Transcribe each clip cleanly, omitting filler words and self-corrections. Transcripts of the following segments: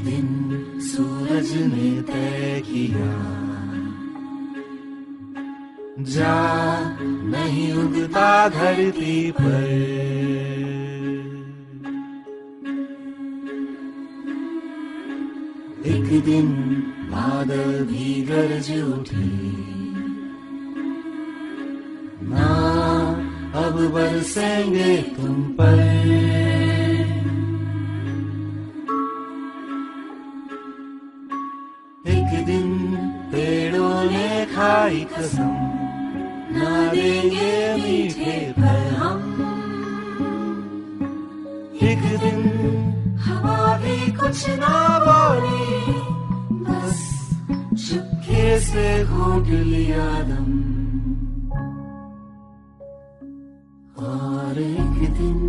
दिन सूरज ने तय किया, जा नहीं उगता धरती पर। एक दिन बादल भी गरज उठे, ना अब बरसेंगे तुम पर। एक दिन पेड़ों ने खाई कसम, ना देंगे मीठे फल हम। एक दिन हवा भी कुछ ना बोली, बस चुपके से घोट लिया दम। और एक दिन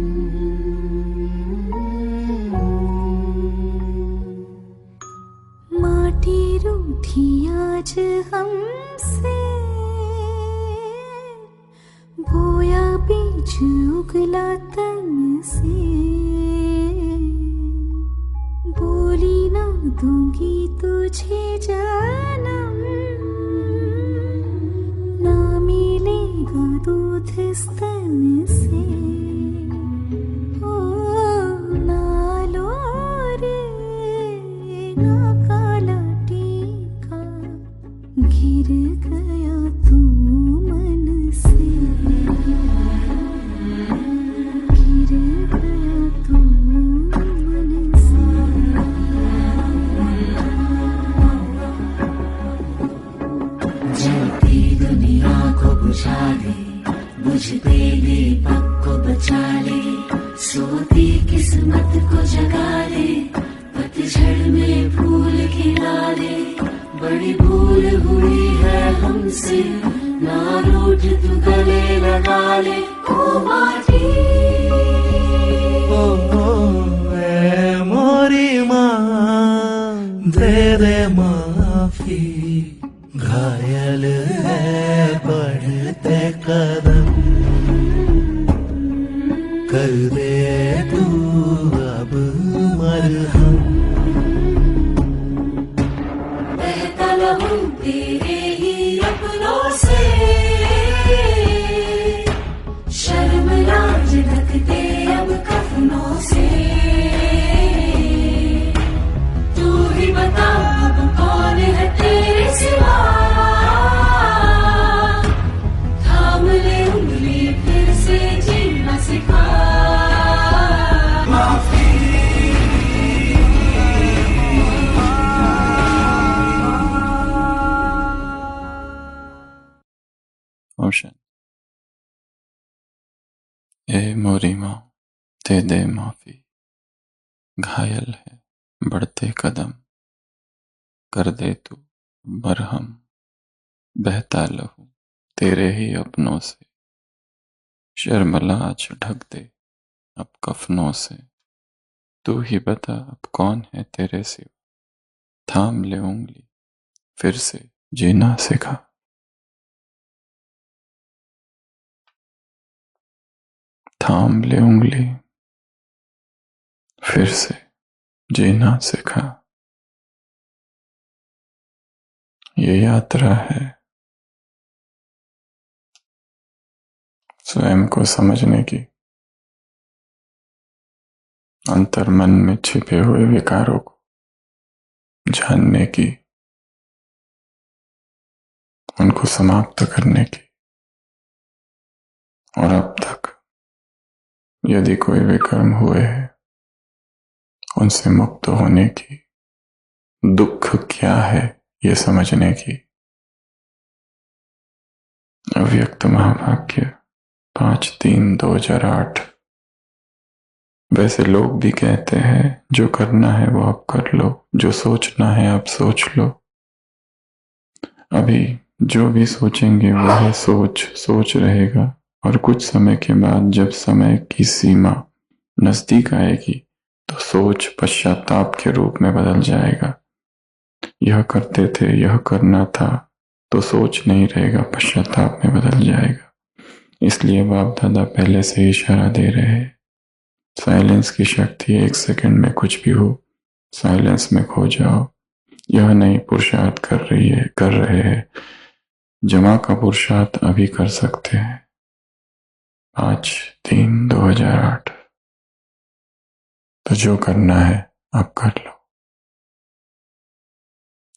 माटी रूठी आज हमसे, बोया बीज उगला तन से। बोली ना दूंगी तुझे जानम, ना मिलेगा दूध स्तन से। ओ ना लो रे ना काला टीका, गिर गया तू मन से। गिर गया तू मन से। जलती दुनिया को बुझा दे, बुझते दीपक को बचा ले। सोती किस्मत को जगा दे, पतझड़ में फूल खिला दे। बड़ी भूल हुई है हमसे, ना रूठ तू गले लगा ले। ओ माटी, ए मोरी माँ दे दे माफी, घायल है बढ़ते कदम। कर दे तू अब मरहम। बहता लहू तेरे ही अपनों से, शर्म लाज ढकते अब कफनों से। तू ही बता अब कौन है तेरे सिवा, थाम ले उंगली फिर से जीना सिखा। ओशन। ए मोरी माँ दे दे माफी, घायल है बढ़ते कदम। कर दे तू मरहम, बहता लहू तेरे ही अपनों से। शर्मलाज ढक दे अब कफनों से। तू ही बता अब कौन है तेरे सिवा, थाम ले उंगली फिर से जीना सिखा। थाम ले उंगली फिर से जीना सिखा। ये यात्रा है स्वयं को समझने की, अंतर मन में छिपे हुए विकारों को जानने की, उनको समाप्त करने की। और अब तक यदि कोई विकर्म हुए हैं, उनसे मुक्त होने की, दुख क्या है ये समझने की। अव्यक्त महावाक्य 5/3/2008। वैसे लोग भी कहते हैं जो करना है वो अब कर लो, जो सोचना है अब सोच लो। अभी जो भी सोचेंगे वह सोच रहेगा, और कुछ समय के बाद जब समय की सीमा नजदीक आएगी तो सोच पश्चाताप के रूप में बदल जाएगा। यह करते थे, यह करना था, तो सोच नहीं रहेगा, पश्चाताप में बदल जाएगा। इसलिए बाप दादा पहले से ही इशारा दे रहे हैं। साइलेंस की शक्ति 1 सेकंड में कुछ भी हो साइलेंस में खो जाओ। यह नहीं पुरुषार्थ कर रहे हैं, जमा का पुरुषार्थ अभी कर सकते हैं। 5/3/2008। तो जो करना है अब कर लो।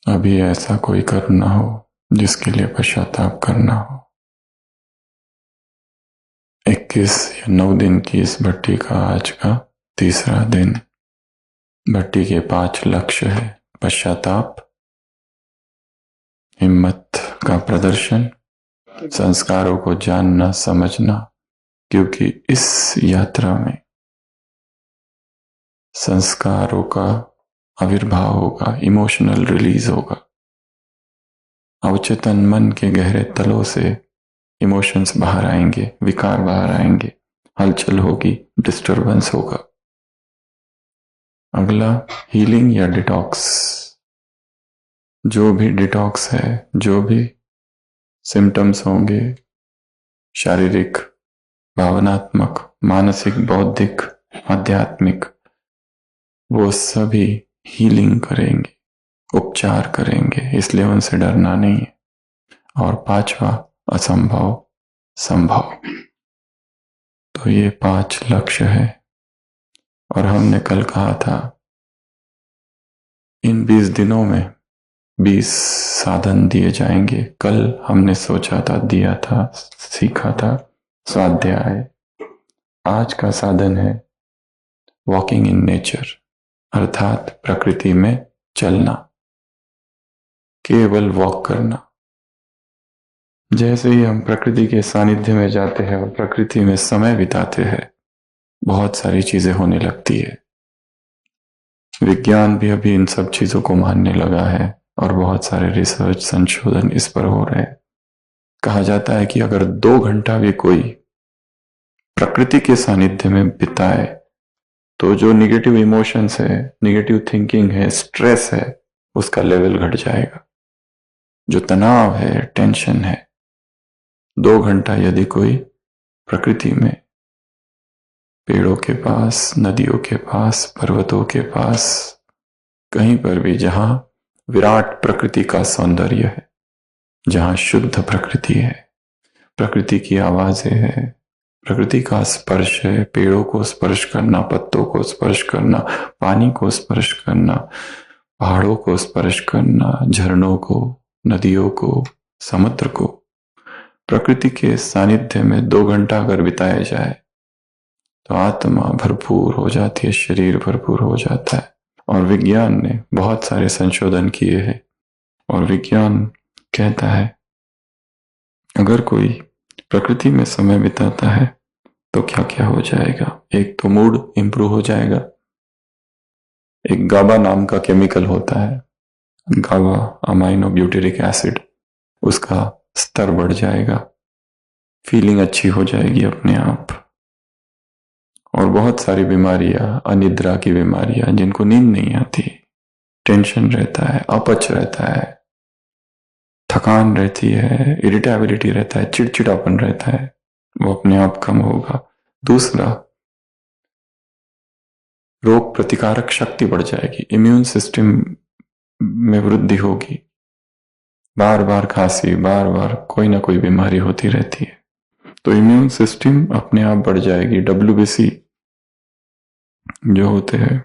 अभी ऐसा कोई कर्म ना हो जिसके लिए पश्चाताप करना हो। 21 या 9 दिन की इस भट्टी का आज का तीसरा दिन। भट्टी के 5 लक्ष्य है: पश्चाताप, हिम्मत का प्रदर्शन, संस्कारों को जानना समझना, क्योंकि इस यात्रा में संस्कारों का आविर्भाव होगा, इमोशनल रिलीज होगा। अवचेतन मन के गहरे तलों से इमोशंस बाहर आएंगे, विकार बाहर आएंगे, हलचल होगी, डिस्टरबेंस होगा। अगला हीलिंग या डिटॉक्स। जो भी डिटॉक्स है, जो भी सिम्टम्स होंगे, शारीरिक, भावनात्मक, मानसिक, बौद्धिक, आध्यात्मिक, वो सभी हीलिंग करेंगे, उपचार करेंगे, इसलिए उनसे डरना नहीं है। और 5वां असंभव संभव। तो ये 5 लक्ष्य है। और हमने कल कहा था इन 20 दिनों में 20 साधन दिए जाएंगे। कल हमने सोचा था, दिया था, सीखा था स्वाध्याय। आज का साधन है वॉकिंग इन नेचर, अर्थात प्रकृति में चलना, केवल वॉक करना। जैसे ही हम प्रकृति के सानिध्य में जाते हैं और प्रकृति में समय बिताते हैं, बहुत सारी चीजें होने लगती है। विज्ञान भी अभी इन सब चीजों को मानने लगा है और बहुत सारे रिसर्च, संशोधन इस पर हो रहे हैं। कहा जाता है कि अगर 2 घंटा भी कोई प्रकृति के सानिध्य में बिताए तो जो निगेटिव इमोशंस है, निगेटिव थिंकिंग है, स्ट्रेस है, उसका लेवल घट जाएगा। जो तनाव है, टेंशन है, 2 घंटा यदि कोई प्रकृति में, पेड़ों के पास, नदियों के पास, पर्वतों के पास, कहीं पर भी जहां विराट प्रकृति का सौंदर्य है, जहां शुद्ध प्रकृति है, प्रकृति की आवाजें है, प्रकृति का स्पर्श है, पेड़ों को स्पर्श करना, पत्तों को स्पर्श करना, पानी को स्पर्श करना, पहाड़ों को स्पर्श करना, झरनों को, नदियों को, समुद्र को, प्रकृति के सानिध्य में 2 घंटा अगर बिताया जाए तो आत्मा भरपूर हो जाती है, शरीर भरपूर हो जाता है। और विज्ञान ने बहुत सारे संशोधन किए हैं और विज्ञान कहता है अगर कोई प्रकृति में समय बिताता है तो क्या क्या हो जाएगा। एक तो मूड इंप्रूव हो जाएगा। एक गाबा नाम का केमिकल होता है, गाबा अमाइनो ब्यूटेरिक एसिड, उसका स्तर बढ़ जाएगा, फीलिंग अच्छी हो जाएगी अपने आप। और बहुत सारी बीमारियां, अनिद्रा की बीमारियां, जिनको नींद नहीं आती, टेंशन रहता है, अपच रहता है, थकान रहती है, इरिटेबिलिटी रहता है, चिड़चिड़ापन रहता है, वो अपने आप कम होगा। दूसरा, रोग प्रतिकारक शक्ति बढ़ जाएगी, इम्यून सिस्टम में वृद्धि होगी। बार बार खांसी, बार बार कोई ना कोई बीमारी होती रहती है, तो इम्यून सिस्टम अपने आप बढ़ जाएगी। WBC जो होते हैं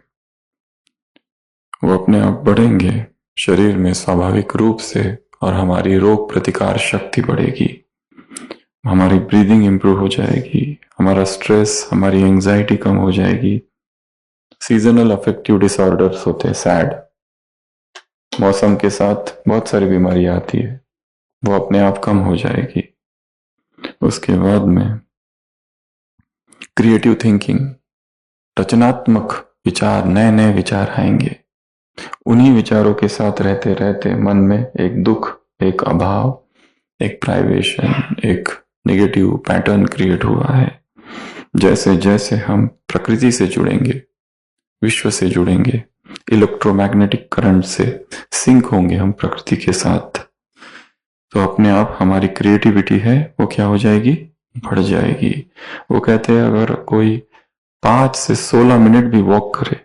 वो अपने आप बढ़ेंगे शरीर में स्वाभाविक रूप से, और हमारी रोग प्रतिकार शक्ति बढ़ेगी, हमारी ब्रीदिंग इंप्रूव हो जाएगी, हमारा स्ट्रेस, हमारी एंजाइटी कम हो जाएगी। सीजनल अफेक्टिव डिसऑर्डर्स होते हैं, सैड, मौसम के साथ बहुत सारी बीमारियां आती है, वो अपने आप कम हो जाएगी। उसके बाद में क्रिएटिव थिंकिंग, रचनात्मक विचार, नए नए विचार आएंगे। उन्हीं विचारों के साथ रहते रहते मन में एक दुख, एक अभाव, एक प्राइवेशन, एक नेगेटिव पैटर्न क्रिएट हुआ है। जैसे जैसे हम प्रकृति से जुड़ेंगे, विश्व से जुड़ेंगे, इलेक्ट्रोमैग्नेटिक करंट से सिंक होंगे हम प्रकृति के साथ, तो अपने आप हमारी क्रिएटिविटी है वो क्या हो जाएगी, बढ़ जाएगी। वो कहते हैं अगर कोई 5 से 16 मिनट भी वॉक करे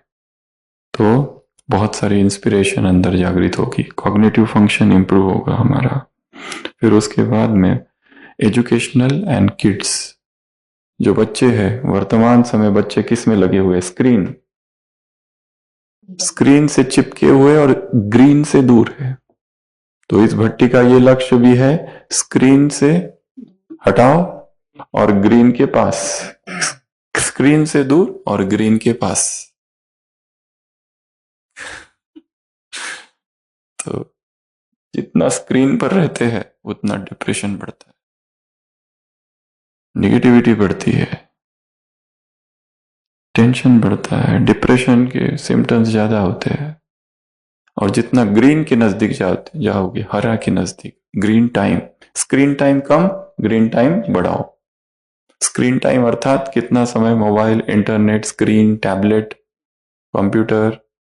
तो बहुत सारी इंस्पिरेशन अंदर जागृत होगी, कॉग्निटिव फंक्शन इंप्रूव होगा हमारा। फिर उसके बाद में एजुकेशनल एंड किड्स, जो बच्चे हैं वर्तमान समय बच्चे किस में लगे हुए, स्क्रीन से चिपके हुए और ग्रीन से दूर है। तो इस भट्टी का ये लक्ष्य भी है, स्क्रीन से हटाओ और ग्रीन के पास, स्क्रीन से दूर और ग्रीन के पास। तो जितना स्क्रीन पर रहते हैं उतना डिप्रेशन बढ़ता है, निगेटिविटी बढ़ती है, टेंशन बढ़ता है, डिप्रेशन के सिम्टम्स ज्यादा होते हैं। और जितना ग्रीन के नजदीक जाओगे, हरा के नजदीक, ग्रीन टाइम, स्क्रीन टाइम कम, ग्रीन टाइम बढ़ाओ। स्क्रीन टाइम अर्थात कितना समय mobile, internet, screen, tablet, computer,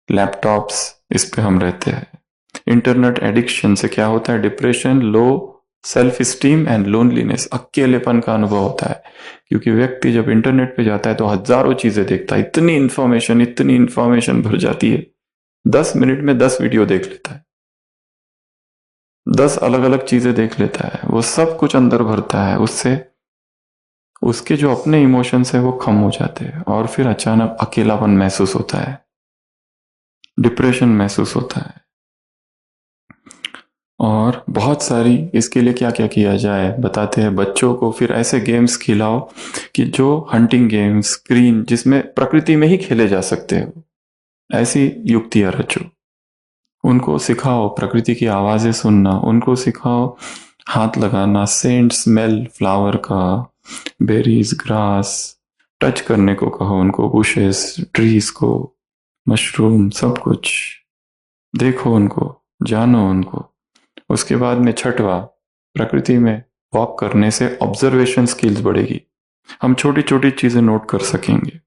laptops, इस पे हम रहते हैं। इंटरनेट एडिक्शन से क्या होता है, depression, low self esteem and loneliness, अकेलेपन का अनुभव होता है। क्योंकि व्यक्ति जब इंटरनेट पे जाता है तो हजारों चीजें देखता है, इतनी इंफॉर्मेशन भर जाती है, 10 मिनट में 10 वीडियो देख लेता है, 10 अलग अलग चीजें देख लेता है, वो सब कुछ अंदर भरता है, उससे उसके जो अपने इमोशंस है वो कम हो जाते हैं और फिर अचानक अकेलापन महसूस होता है, डिप्रेशन महसूस होता है। और बहुत सारी, इसके लिए क्या क्या किया जाए बताते हैं बच्चों को। फिर ऐसे गेम्स खिलाओ कि जो हंटिंग गेम्स, स्क्रीन जिसमें प्रकृति में ही खेले जा सकते हैं, ऐसी युक्तियां रचो। उनको सिखाओ प्रकृति की आवाजें सुनना, उनको सिखाओ हाथ लगाना, सेंट स्मेल फ्लावर का, बेरीज, ग्रास, टच करने को कहो उनको, बुशेस, ट्रीज को, मशरूम, सब कुछ देखो उनको, जानो उनको। उसके बाद में छठवा, प्रकृति में वॉक करने से ऑब्जर्वेशन स्किल्स बढ़ेगी। हम छोटी छोटी चीजें नोट कर सकेंगे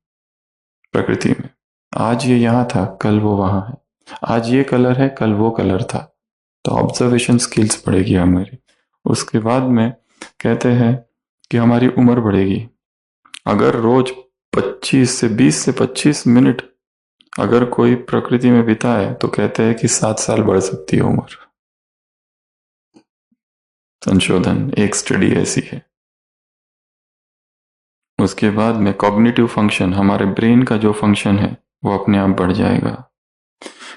प्रकृति में, आज ये यहाँ था, कल वो वहां है, आज ये कलर है, कल वो कलर था। तो ऑब्जर्वेशन स्किल्स बढ़ेगी हमारी। उसके बाद में कहते हैं कि हमारी उम्र बढ़ेगी। अगर रोज 20 से 25 मिनट अगर कोई प्रकृति में बिताए तो कहते हैं कि 7 साल बढ़ सकती है उम्र। संशोधन, एक स्टडी ऐसी है। उसके बाद में कॉग्निटिव फंक्शन, हमारे ब्रेन का जो फंक्शन है वो अपने आप बढ़ जाएगा।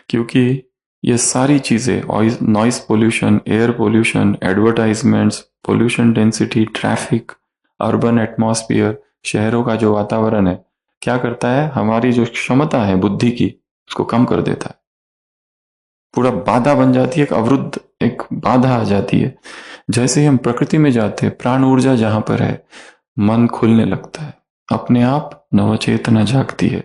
क्योंकि ये सारी चीजें, noise pollution, air pollution, advertisements, pollution density, traffic, urban atmosphere, शहरों का जो वातावरण है, क्या करता है, हमारी जो क्षमता है बुद्धि की उसको कम कर देता है। पूरा बाधा बन जाती है, एक अवरुद्ध, एक बाधा आ जाती है। जैसे ही हम प्रकृति में जाते हैं, प्राण ऊर्जा जहां पर है, मन खुलने लगता है, अपने आप नवचेतना जागती है।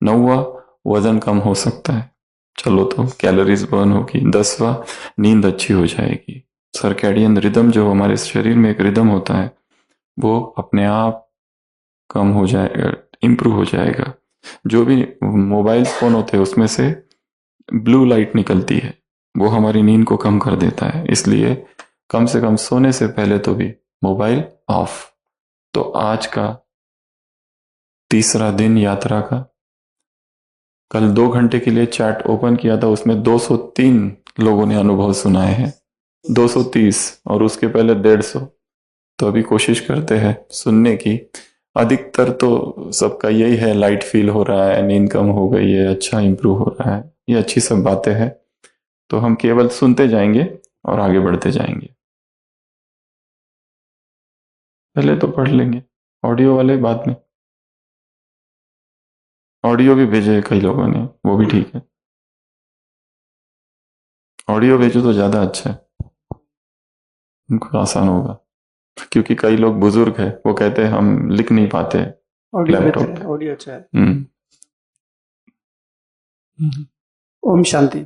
9वां, वजन कम हो सकता है, चलो तो कैलोरीज बर्न होगी। 10वां, नींद अच्छी हो जाएगी। सर्कैडियन रिदम, जो हमारे शरीर में एक रिदम होता है, वो अपने आप कम हो जाएगा, इंप्रूव हो जाएगा। जो भी मोबाइल फोन होते हैं उसमें से ब्लू लाइट निकलती है, वो हमारी नींद को कम कर देता है। इसलिए कम से कम सोने से पहले तो भी मोबाइल ऑफ। तो आज का तीसरा दिन यात्रा का, कल 2 घंटे के लिए चैट ओपन किया था, उसमें 203 लोगों ने अनुभव सुनाए हैं, 230, और उसके पहले 150। तो अभी कोशिश करते हैं सुनने की। अधिकतर तो सबका यही है, लाइट फील हो रहा है, नींद कम हो गई है, अच्छा इंप्रूव हो रहा है, ये अच्छी सब बातें हैं। तो हम केवल सुनते जाएंगे और आगे बढ़ते जाएंगे। पहले तो पढ़ लेंगे, ऑडियो वाले बाद में। ऑडियो भी भेजे कई लोगों ने, वो भी ठीक है, ऑडियो भेजो तो ज्यादा अच्छा है, उनको आसान होगा। क्योंकि कई लोग बुजुर्ग है, वो कहते हैं हम लिख नहीं पाते लैपटॉप पे। ऑडियो अच्छा है। ओम शांति।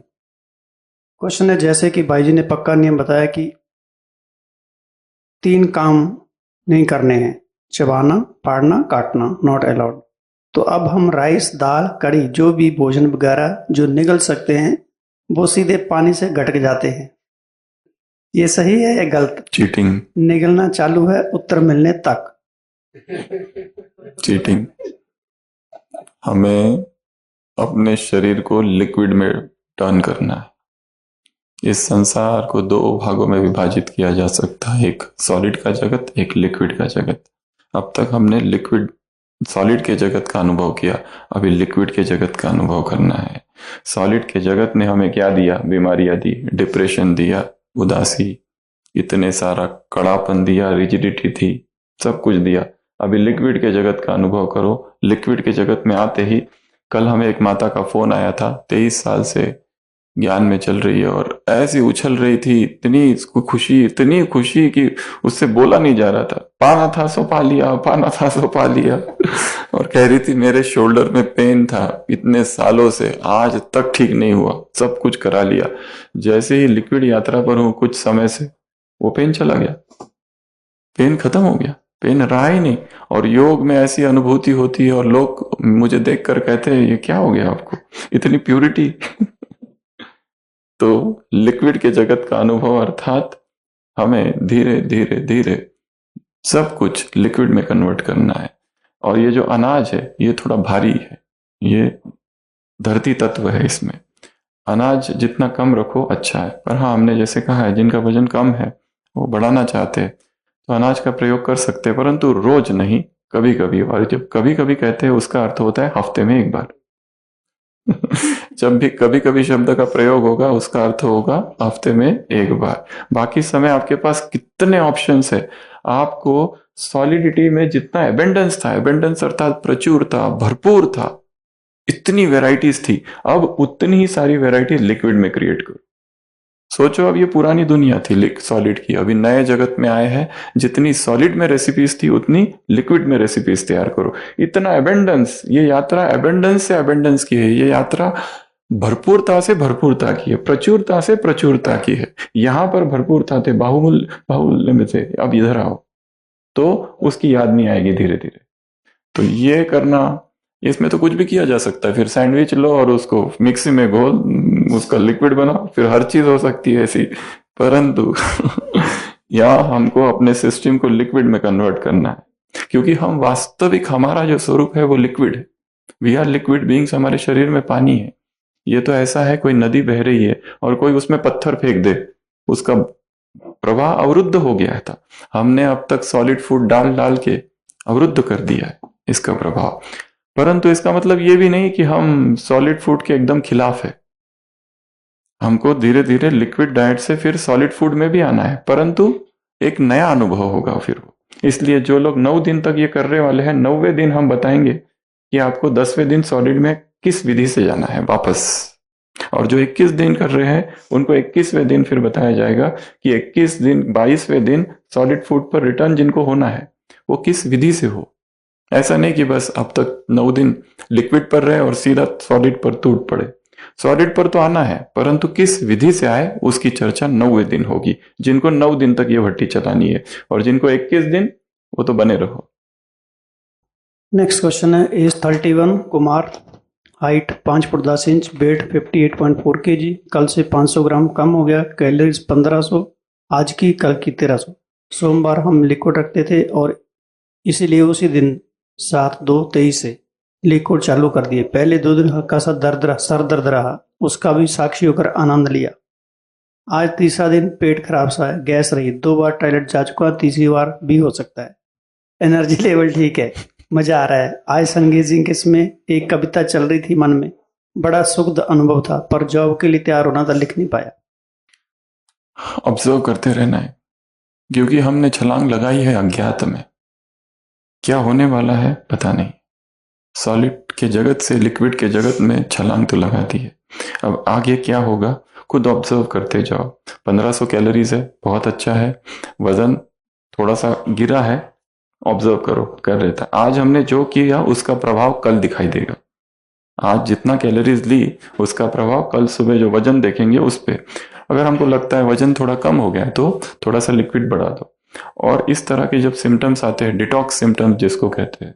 क्वेश्चन है, जैसे कि भाई जी ने पक्का नियम बताया कि 3 काम नहीं करने हैं, चबाना, फाड़ना, काटना, नॉट अलाउड। तो अब हम राइस, दाल, कड़ी, जो भी भोजन वगैरह जो निगल सकते हैं वो सीधे पानी से गटक जाते हैं, ये सही है या गलत? चीटिंग। निगलना चालू है उत्तर मिलने तक। चीटिंग। हमें अपने शरीर को लिक्विड में टर्न करना है। इस संसार को दो भागों में विभाजित किया जा सकता है, एक सॉलिड का जगत, एक लिक्विड का जगत। अब तक हमने लिक्विड सॉलिड के जगत का अनुभव किया, अभी लिक्विड के जगत का अनुभव करना है। सॉलिड के जगत ने हमें क्या दिया? बीमारियां दी, डिप्रेशन दिया, उदासी, इतने सारा कड़ापन दिया, रिजिडिटी थी, सब कुछ दिया। अभी लिक्विड के जगत का अनुभव करो। लिक्विड के जगत में आते ही कल हमें एक माता का फोन आया था, 23 साल से ज्ञान में चल रही है और ऐसी उछल रही थी, इतनी खुशी कि उससे बोला नहीं जा रहा था। पाना था सो पा लिया, पाना था सो पा लिया। और कह रही थी मेरे शोल्डर में पेन था इतने सालों से, आज तक ठीक नहीं हुआ, सब कुछ करा लिया। जैसे ही लिक्विड यात्रा पर हूं कुछ समय से, वो पेन चला गया, पेन खत्म हो गया, पेन रहा ही नहीं। और योग में ऐसी अनुभूति होती है और लोग मुझे देखकर कहते हैं ये क्या हो गया आपको, इतनी प्यूरिटी। तो लिक्विड के जगत का अनुभव अर्थात हमें धीरे धीरे धीरे सब कुछ लिक्विड में कन्वर्ट करना है। और ये जो अनाज है ये थोड़ा भारी है, ये धरती तत्व है, इसमें अनाज जितना कम रखो अच्छा है। पर हाँ, हमने जैसे कहा है जिनका वजन कम है वो बढ़ाना चाहते हैं तो अनाज का प्रयोग कर सकते हैं, परंतु रोज नहीं, कभी कभी। और जब कभी कभी कहते हैं उसका अर्थ होता है हफ्ते में एक बार। जब भी कभी कभी शब्द का प्रयोग होगा उसका अर्थ होगा हफ्ते में एक बार। बाकी समय आपके पास कितने ऑप्शंस है। आपको सॉलिडिटी में जितना एबेंडेंस था, एबेंडेंस अर्थात प्रचुर था, भरपूर था, इतनी वेराइटीज थी, अब उतनी ही सारी वेराइटीज लिक्विड में क्रिएट करो। सोचो अब ये पुरानी दुनिया थी सॉलिड की, अभी नए जगत में आए हैं, जितनी सॉलिड में रेसिपीज थी उतनी लिक्विड में रेसिपीज तैयार करो। इतना एबेंडेंस, ये यात्रा एबेंडेंस से एबेंडेंस की है, ये यात्रा भरपूरता से भरपूरता की है, प्रचुरता से प्रचुरता की है। यहां पर भरपूरता थे, बाहुल्य में थे, अब इधर आओ तो उसकी याद नहीं आएगी धीरे धीरे। तो ये करना, इसमें तो कुछ भी किया जा सकता है। फिर सैंडविच लो और उसको मिक्सी में घोल, उसका लिक्विड बनाओ, फिर हर चीज हो सकती है ऐसी। परंतु यहाँ हमको अपने सिस्टम को लिक्विड में कन्वर्ट करना है, क्योंकि हम वास्तविक, हमारा जो स्वरूप है वो लिक्विड है। वी आर लिक्विड बीइंग्स, हमारे शरीर में पानी है। ये तो ऐसा है कोई नदी बह रही है और कोई उसमें पत्थर फेंक दे, उसका प्रवाह अवरुद्ध हो गया था। हमने अब तक सॉलिड फूड डाल डाल के अवरुद्ध कर दिया है इसका प्रभाव। परंतु इसका मतलब ये भी नहीं कि हम सॉलिड फूड के एकदम खिलाफ है। हमको धीरे धीरे लिक्विड डाइट से फिर सॉलिड फूड में भी आना है, परंतु एक नया अनुभव होगा फिर वो। इसलिए जो लोग 9 दिन तक ये करने वाले हैं, 9वें दिन हम बताएंगे कि आपको 10वें दिन सॉलिड में किस विधि से जाना है वापस। और जो 21 दिन कर रहे हैं उनको 21वें दिन फिर बताया जाएगा कि 21 दिन 22वें दिन सॉलिड फूड पर रिटर्न जिनको होना है वो किस विधि से हो। ऐसा नहीं कि बस अब तक 9 दिन लिक्विड पर रहे और सीधा सॉलिड पर टूट पड़े। सॉलिड पर तो आना है, परंतु किस विधि से आए उसकी चर्चा 9वें दिन होगी। जिनको 9 दिन तक ये भट्टी चलानी है और जिनको 21 दिन, वो तो बने रहो। नेक्स्ट क्वेश्चन है, age 31, Kumar, height 5 foot 10 inch, weight 58.4 kg, कल से 500 ग्राम कम हो गया, कैलोरीज 1500, आज की कल की 1300। सोमवार हम लिक्विड रखते थे और इसीलिए उसी दिन 7/2/23 से लिक्विड चालू कर दिए। पहले 2 दिन हल्का सा सर दर्द रहा, उसका भी साक्षी होकर आनंद लिया। आज तीसरा दिन पेट खराब सा है, गैस रही, 2 बार टॉयलेट जा चुका, तीसरी बार भी हो सकता है। एनर्जी लेवल ठीक है, मजा आ रहा है। आज संगीत जी के इसमें एक कविता चल रही थी मन में, बड़ा सुखद अनुभव था, पर जॉब के लिए तैयार होना था, लिख नहीं पाया। ऑब्जर्व करते रहना है, क्योंकि हमने छलांग लगाई है अज्ञात में। क्या होने वाला है पता नहीं। सॉलिड के जगत से लिक्विड के जगत में छलांग तो लगा दी है, अब आगे क्या होगा खुद ऑब्जर्व करते जाओ। 1500 कैलोरीज है, बहुत अच्छा है। वजन थोड़ा सा गिरा है, ऑब्जर्व करो, कर रहे था। आज हमने जो किया उसका प्रभाव कल दिखाई देगा। आज जितना कैलोरीज ली उसका प्रभाव कल सुबह जो वजन देखेंगे उस पे। अगर हमको लगता है वजन थोड़ा कम हो गया है तो थोड़ा सा लिक्विड बढ़ा दो। और इस तरह के जब सिम्टम्स आते हैं, डिटॉक्स सिम्टम्स जिसको कहते हैं,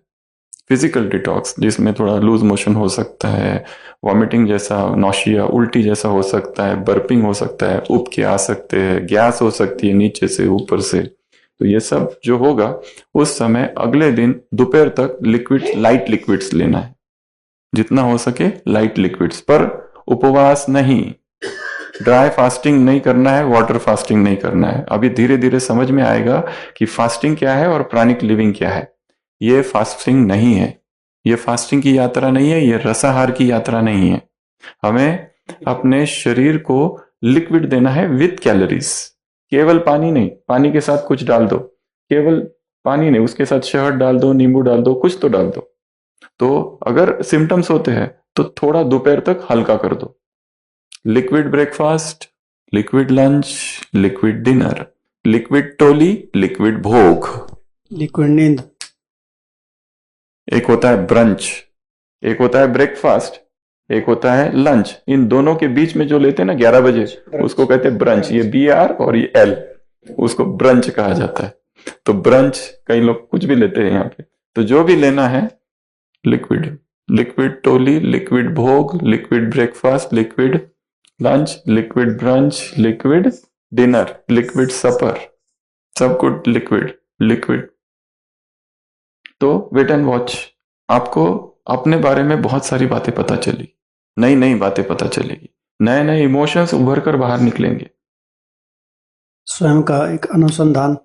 फिजिकल डिटॉक्स, जिसमें थोड़ा लूज मोशन हो सकता है, वॉमिटिंग जैसा, नौशिया, उल्टी जैसा हो सकता है, बर्पिंग हो सकता है, उबके आ सकते हैं, गैस हो सकती है नीचे से ऊपर से, तो ये सब जो होगा उस समय अगले दिन दोपहर तक लिक्विड, लाइट लिक्विड्स लेना है। जितना हो सके लाइट लिक्विड्स, पर उपवास नहीं, ड्राई फास्टिंग नहीं करना है, वाटर फास्टिंग नहीं करना है। अभी धीरे धीरे समझ में आएगा कि फास्टिंग क्या है और प्राणिक लिविंग क्या है। ये फास्टिंग नहीं है, ये फास्टिंग की यात्रा नहीं है, ये रसाहार की यात्रा नहीं है। हमें अपने शरीर को लिक्विड देना है विद कैलोरीज, केवल पानी नहीं, पानी के साथ कुछ डाल दो, केवल पानी नहीं, उसके साथ शहद डाल दो, नींबू डाल दो, कुछ तो डाल दो। तो अगर सिम्टम्स होते हैं तो थोड़ा दोपहर तक हल्का कर दो। Liquid breakfast, liquid lunch, liquid dinner, liquid टोली, लिक्विड भोग, लिक्विड नींद। एक होता है ब्रंच, एक होता है ब्रेकफास्ट, एक होता है लंच। इन दोनों के बीच में जो लेते हैं ना 11 बजे, उसको कहते हैं ब्रंच। ये BR और ये L, उसको ब्रंच कहा जाता है। तो ब्रंच, कई लोग कुछ भी लेते हैं यहाँ पे। तो जो भी लेना है लिक्विड, लिक्विड टोली, लिक्विड भोग, liquid breakfast, liquid lunch, liquid brunch, liquid dinner, liquid supper, सब कुछ लिक्विड लिक्विड। तो वेट एंड वॉच, आपको अपने बारे में बहुत सारी बातें पता चली, नई नई बातें पता चलेगी, नए नए इमोशंस उभर कर बाहर निकलेंगे। स्वयं का एक अनुसंधान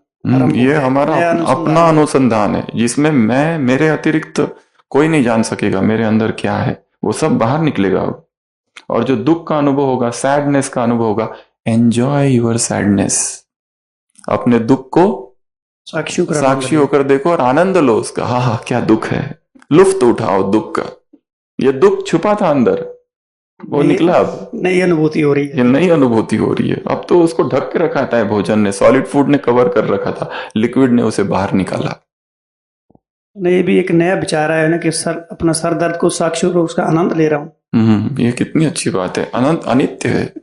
ये हमारा अपना अनुसंधान है, जिसमें मैं, मेरे अतिरिक्त कोई नहीं जान सकेगा मेरे अंदर क्या है, वो सब बाहर निकलेगा। और जो दुख का अनुभव होगा, सैडनेस का अनुभव होगा, एंजॉय योर सैडनेस, अपने दुख को साक्षी होकर देखो और आनंद लो उसका। हाँ, क्या दुख है, लुफ्त उठाओ दुख का। ये दुख छुपा था अंदर, वो निकला, अब नई अनुभूति हो रही है। ये नई अनुभूति हो रही है। अब तो उसको ढक के रखा था भोजन ने, सॉलिड फूड ने कवर कर रखा था, लिक्विड ने उसे बाहर निकाला। ये भी एक नया विचार है ना कि अपना सर दर्द को साक्षी होकर उसका आनंद ले रहा हूँ। ये कितनी अच्छी बात है। अनंत अनित्य है,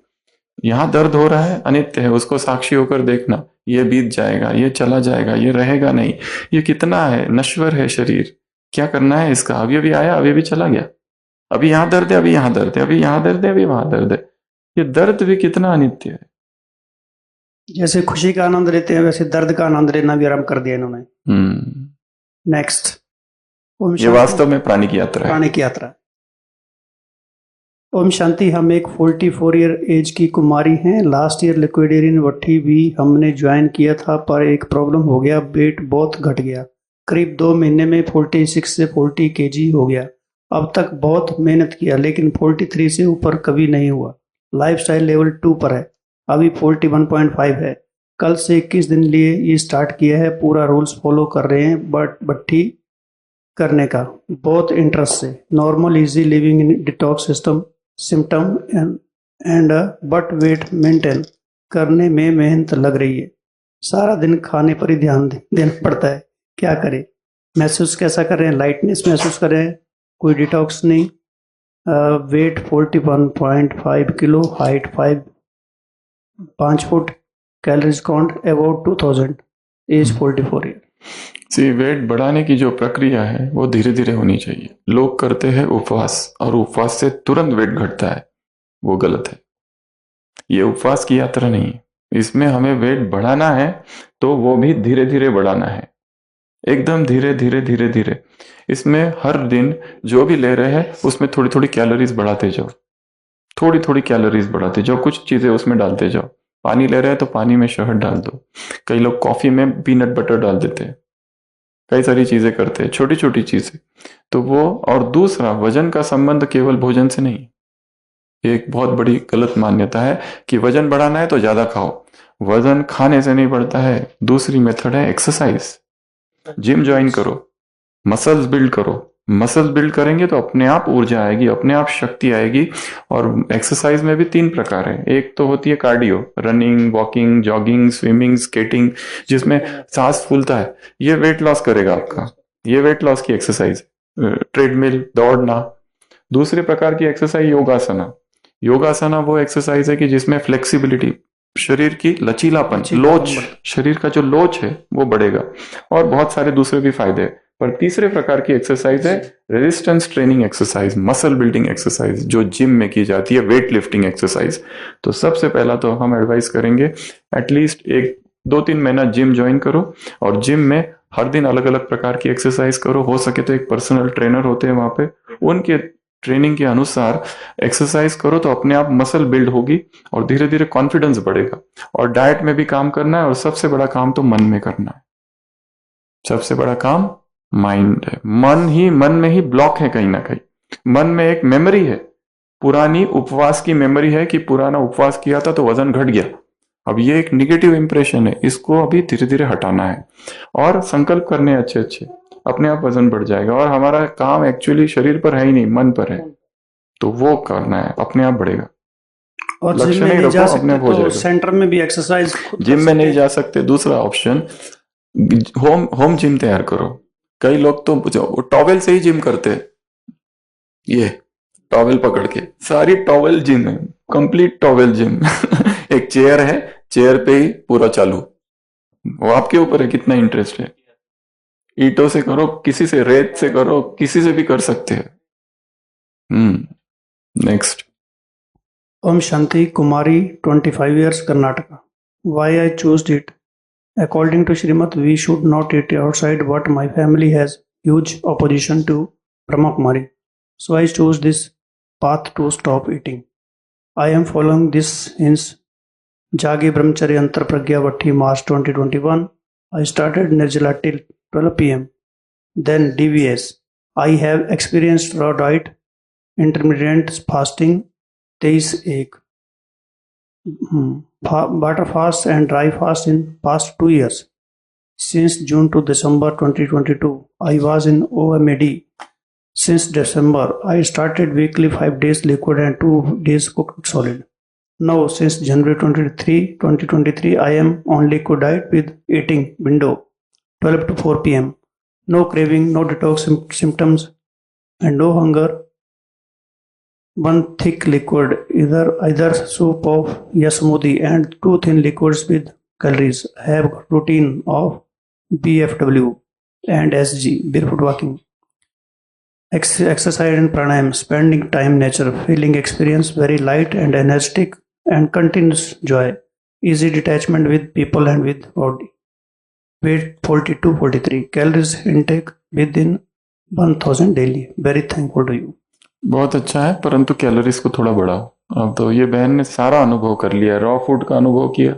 यहाँ दर्द हो रहा है, अनित्य है, उसको साक्षी होकर देखना। ये बीत जाएगा, ये चला जाएगा, ये रहेगा नहीं। ये कितना है, नश्वर है शरीर, क्या करना है इसका। अभी अभी आया, अभी भी चला गया। अभी यहाँ दर्द है, अभी यहाँ दर्द है, अभी यहाँ दर्द है, अभी वहां दर्द है। ये दर्द भी कितना अनित्य है। जैसे खुशी का आनंद लेते हैं, वैसे दर्द का आनंद लेना भी आरंभ कर दिया इन्होंने। नेक्स्ट, ये वास्तव में प्राणी की यात्रा है। प्राणी की यात्रा। ओम शांति। हम एक 44 ईयर एज की कुमारी हैं। लास्ट ईयर लिक्विडेरियन वट्ठी भी हमने ज्वाइन किया था, पर एक प्रॉब्लम हो गया, वेट बहुत घट गया। करीब 2 महीने में 46 से 40 kg हो गया। अब तक बहुत मेहनत किया, लेकिन 43 से ऊपर कभी नहीं हुआ। लाइफस्टाइल लेवल 2 पर है, अभी 41.5 है। कल से 21 दिन लिए ये स्टार्ट किया है, पूरा रूल्स फॉलो कर रहे हैं, बट भट्टी करने का बहुत इंटरेस्ट से। Normal easy living in detox symptom and but weight maintain करने में मेहनत लग रही है। सारा दिन खाने पर ही ध्यान देना पड़ता है, क्या करें। महसूस कैसा कर रहे हैं, लाइटनेस महसूस कर रहे हैं, कोई डिटॉक्स नहीं। Weight 41.5 kilo, height 5 foot, calories count about 2000, age 44 year. See, weight बढ़ाने की जो प्रक्रिया है वो धीरे धीरे होनी चाहिए। लोग करते हैं उपवास, और उपवास से तुरंत वेट घटता है, वो गलत है। ये उपवास की यात्रा नहीं है। इसमें हमें वेट बढ़ाना है तो वो भी धीरे धीरे बढ़ाना है, एकदम धीरे धीरे धीरे धीरे। इसमें हर दिन जो भी ले रहे हैं उसमें थोड़ी थोड़ी कैलोरीज बढ़ाते जाओ, थोड़ी थोड़ी कैलोरीज बढ़ाते जाओ, कुछ चीजें उसमें डालते जाओ। पानी ले रहे हैं तो पानी में शहद डाल दो, कई लोग कॉफी में पीनट बटर डाल देते हैं, कई सारी चीजें करते हैं, छोटी छोटी चीजें। तो वो, और दूसरा, वजन का संबंध केवल भोजन से नहीं। एक बहुत बड़ी गलत मान्यता है कि वजन बढ़ाना है तो ज्यादा खाओ। वजन खाने से नहीं बढ़ता है। दूसरी मेथड है एक्सरसाइज। जिम ज्वाइन करो, मसल्स बिल्ड करो। मसल्स बिल्ड करेंगे तो अपने आप ऊर्जा आएगी, अपने आप शक्ति आएगी। और एक्सरसाइज में भी 3 प्रकार है। एक तो होती है cardio, running, walking, jogging, swimming, skating, जिसमें सांस फूलता है, ये वेट लॉस करेगा आपका, ये वेट लॉस की एक्सरसाइज। ट्रेडमिल, दौड़ना। दूसरे प्रकार की एक्सरसाइज योगासना। योगासना वो एक्सरसाइज है कि जिसमें फ्लेक्सिबिलिटी, शरीर की लचीलापन, लोच, शरीर का जो लोच है वो बढ़ेगा, और बहुत सारे दूसरे भी फायदे हैं। पर तीसरे प्रकार की एक्सरसाइज है resistance training exercise, muscle building exercise, जो जिम में की जाती है, वेट लिफ्टिंग एक्सरसाइज। तो सबसे पहला तो हम एडवाइस करेंगे एटलीस्ट 1-2-3 महीना जिम ज्वाइन करो, और जिम में हर दिन अलग अलग प्रकार की एक्सरसाइज करो। हो सके तो एक पर्सनल ट्रेनर होते हैं वहां पे, उनके ट्रेनिंग के अनुसार एक्सरसाइज करो तो अपने आप मसल बिल्ड होगी और धीरे धीरे कॉन्फिडेंस बढ़ेगा। और डाइट में भी काम करना है, और सबसे बड़ा काम तो मन में करना है। सबसे बड़ा काम माइंड है। मन में ही ब्लॉक है कहीं ना कहीं। मन में एक मेमोरी है, पुरानी उपवास की मेमोरी है कि पुराना उपवास किया था तो वजन घट गया। अब ये एक निगेटिव इंप्रेशन है, इसको अभी धीरे धीरे हटाना है और संकल्प करने अच्छे अच्छे, अपने आप वजन बढ़ जाएगा। और हमारा काम एक्चुअली शरीर पर है ही नहीं, मन पर है, तो वो करना है, अपने आप बढ़ेगा। और लक्ष्य जिम में नहीं नहीं जा रखो, अपने सकते आप हो तो जाएगा। सेंटर में भी एक्सरसाइज खुद कर जिम में सकते नहीं हैं। जा सकते, दूसरा ऑप्शन होम जिम तैयार करो। कई लोग तो टॉवेल से ही जिम करते हैं, ये टॉवेल पकड़ के, सारी टॉवेल जिम है, कंप्लीट टॉवेल जिम। एक चेयर है, चेयर पे ही पूरा चालू। वो आपके ऊपर है कितना इंटरेस्ट है। ईंटों से करो, किसी से, रेत से करो, किसी से भी कर सकते हैं। Next. Om Shanti Kumari, 25 years, Karnataka. Why I chose it? According to Srimad, we should not eat outside, but my family has huge opposition to Brahma Kumari. So I chose this path to stop eating. I am following this since Jagi Brahmacharya Antar Pragya Vatti, March 2021. I started Nirjala till 12 p.m. Then DVS. I have experienced raw diet, intermittent fasting, 23 butter fast and dry fast in past 2 years. Since June to December 2022, I was in OMAD. Since December, I started weekly 5 days liquid and 2 days cooked solid. Now, since January 2023, I am on liquid diet with eating window 12 to 4 p.m. No craving, no detox symptoms, and no hunger. One thick liquid, either soup of या smoothie, and 2 thin liquids with calories. Have routine of BFW and SG, barefoot walking, exercise and pranayam, spending time nature, feeling experience very light and energetic, and continuous joy, easy detachment with people and with body. Weight 42-43, calories intake within 1000 daily. Very thankful to you. बहुत अच्छा है, परंतु calories को थोड़ा बढ़ाओ। अब तो ये बहन ने सारा अनुभव कर लिया, रॉ फूड का अनुभव किया,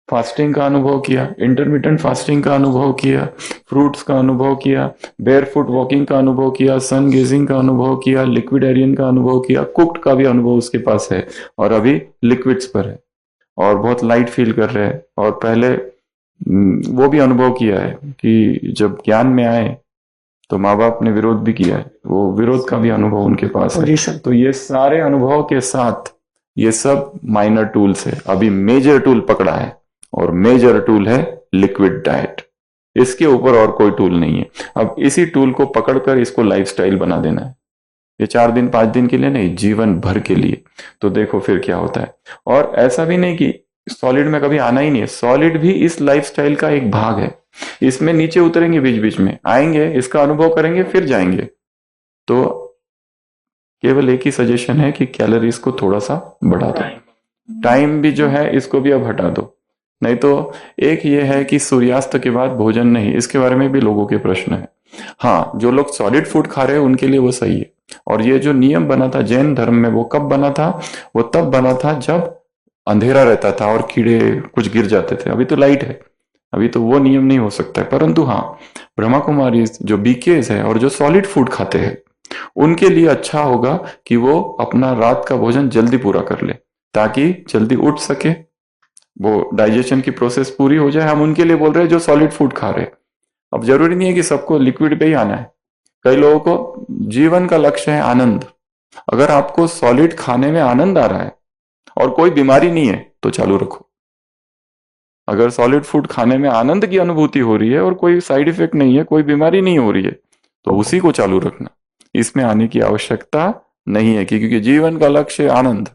फास्टिंग का अनुभव किया, इंटरमिटेंट फास्टिंग का अनुभव किया, फ्रूट्स का अनुभव किया, बेयरफुट वॉकिंग का अनुभव किया, सन गेजिंग का अनुभव किया, लिक्विडेरियन का अनुभव किया, कुक्ड का भी अनुभव उसके पास है, और अभी लिक्विड्स पर है और बहुत लाइट फील कर रहे हैं। और पहले वो भी अनुभव किया है कि जब ज्ञान में आए तो माँ बाप ने विरोध भी किया है, वो विरोध का भी अनुभव उनके पास है। तो ये सारे अनुभव के साथ ये सब माइनर टूल्स है। अभी मेजर टूल पकड़ा है, और मेजर टूल है लिक्विड डाइट। इसके ऊपर और कोई टूल नहीं है। अब इसी टूल को पकड़कर इसको लाइफस्टाइल बना देना है। ये 4 दिन 5 दिन के लिए नहीं, जीवन भर के लिए। तो देखो फिर क्या होता है। और ऐसा भी नहीं कि सॉलिड में कभी आना ही नहीं है, सॉलिड भी इस लाइफस्टाइल का एक भाग है। इसमें नीचे उतरेंगे, बीच बीच में आएंगे, इसका अनुभव करेंगे, फिर जाएंगे। तो केवल एक ही सजेशन है कि कैलोरीज को थोड़ा सा बढ़ा दो, टाइम भी जो है इसको भी अब हटा दो। नहीं तो एक ये है कि सूर्यास्त के बाद भोजन नहीं, इसके बारे में भी लोगों के प्रश्न है। हाँ, जो लोग सॉलिड फूड खा रहे हैं उनके लिए वो सही है। और ये जो नियम बना था जैन धर्म में, वो कब बना था? वो तब बना था जब अंधेरा रहता था और कीड़े कुछ गिर जाते थे। अभी तो लाइट है, अभी तो वो नियम नहीं हो सकता है। परंतु हाँ, ब्रह्मा कुमारी जो बीकेज है और जो सॉलिड फूड खाते हैं उनके लिए अच्छा होगा कि वो अपना रात का भोजन जल्दी पूरा कर ले, ताकि जल्दी उठ सके, वो डाइजेशन की प्रोसेस पूरी हो जाए। हम उनके लिए बोल रहे हैं जो सॉलिड फूड खा रहे हैं। अब जरूरी नहीं है कि सबको लिक्विड पे ही आना है। कई लोगों को जीवन का लक्ष्य है आनंद। अगर आपको सॉलिड खाने में आनंद आ रहा है और कोई बीमारी नहीं है तो चालू रखो। अगर सॉलिड फूड खाने में आनंद की अनुभूति हो रही है और कोई साइड इफेक्ट नहीं है, कोई बीमारी नहीं हो रही है, तो उसी को चालू रखना। इसमें आने की आवश्यकता नहीं है क्योंकि जीवन का लक्ष्य आनंद।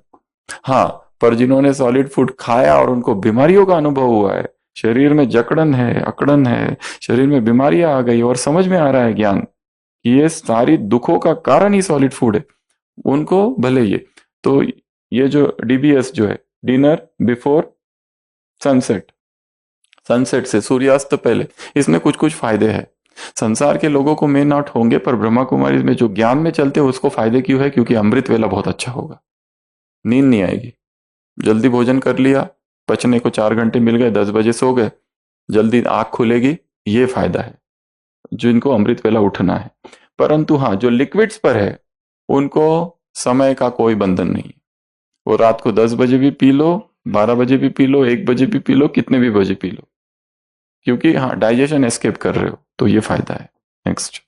हाँ, पर जिन्होंने सॉलिड फूड खाया और उनको बीमारियों का अनुभव हुआ है, शरीर में जकड़न है, अकड़न है, शरीर में बीमारियां आ गई और समझ में आ रहा है ज्ञान कि ये सारी दुखों का कारण ही सॉलिड फूड है, उनको भले ये जो डीबीएस जो है, डिनर बिफोर सनसेट, सनसेट से सूर्यास्त पहले, इसमें कुछ कुछ फायदे हैं। संसार के लोगों को मे नॉट होंगे, पर ब्रह्मा कुमारी में जो ज्ञान में चलते हैं उसको फायदे क्यों है? क्योंकि अमृत वेला बहुत अच्छा होगा, नींद नहीं आएगी, जल्दी भोजन कर लिया, पचने को 4 घंटे मिल गए, 10 बजे सो गए, जल्दी आंख खुलेगी, ये फायदा है जिनको अमृत वेला उठना है। परंतु हाँ, जो लिक्विड्स पर है उनको समय का कोई बंधन नहीं है, वो रात को 10 बजे भी पी लो, 12 बजे भी पी लो, 1 बजे भी पी लो, कितने भी बजे पी लो, क्योंकि हाँ डाइजेशन एस्केप कर रहे हो, तो ये फायदा है। नेक्स्ट।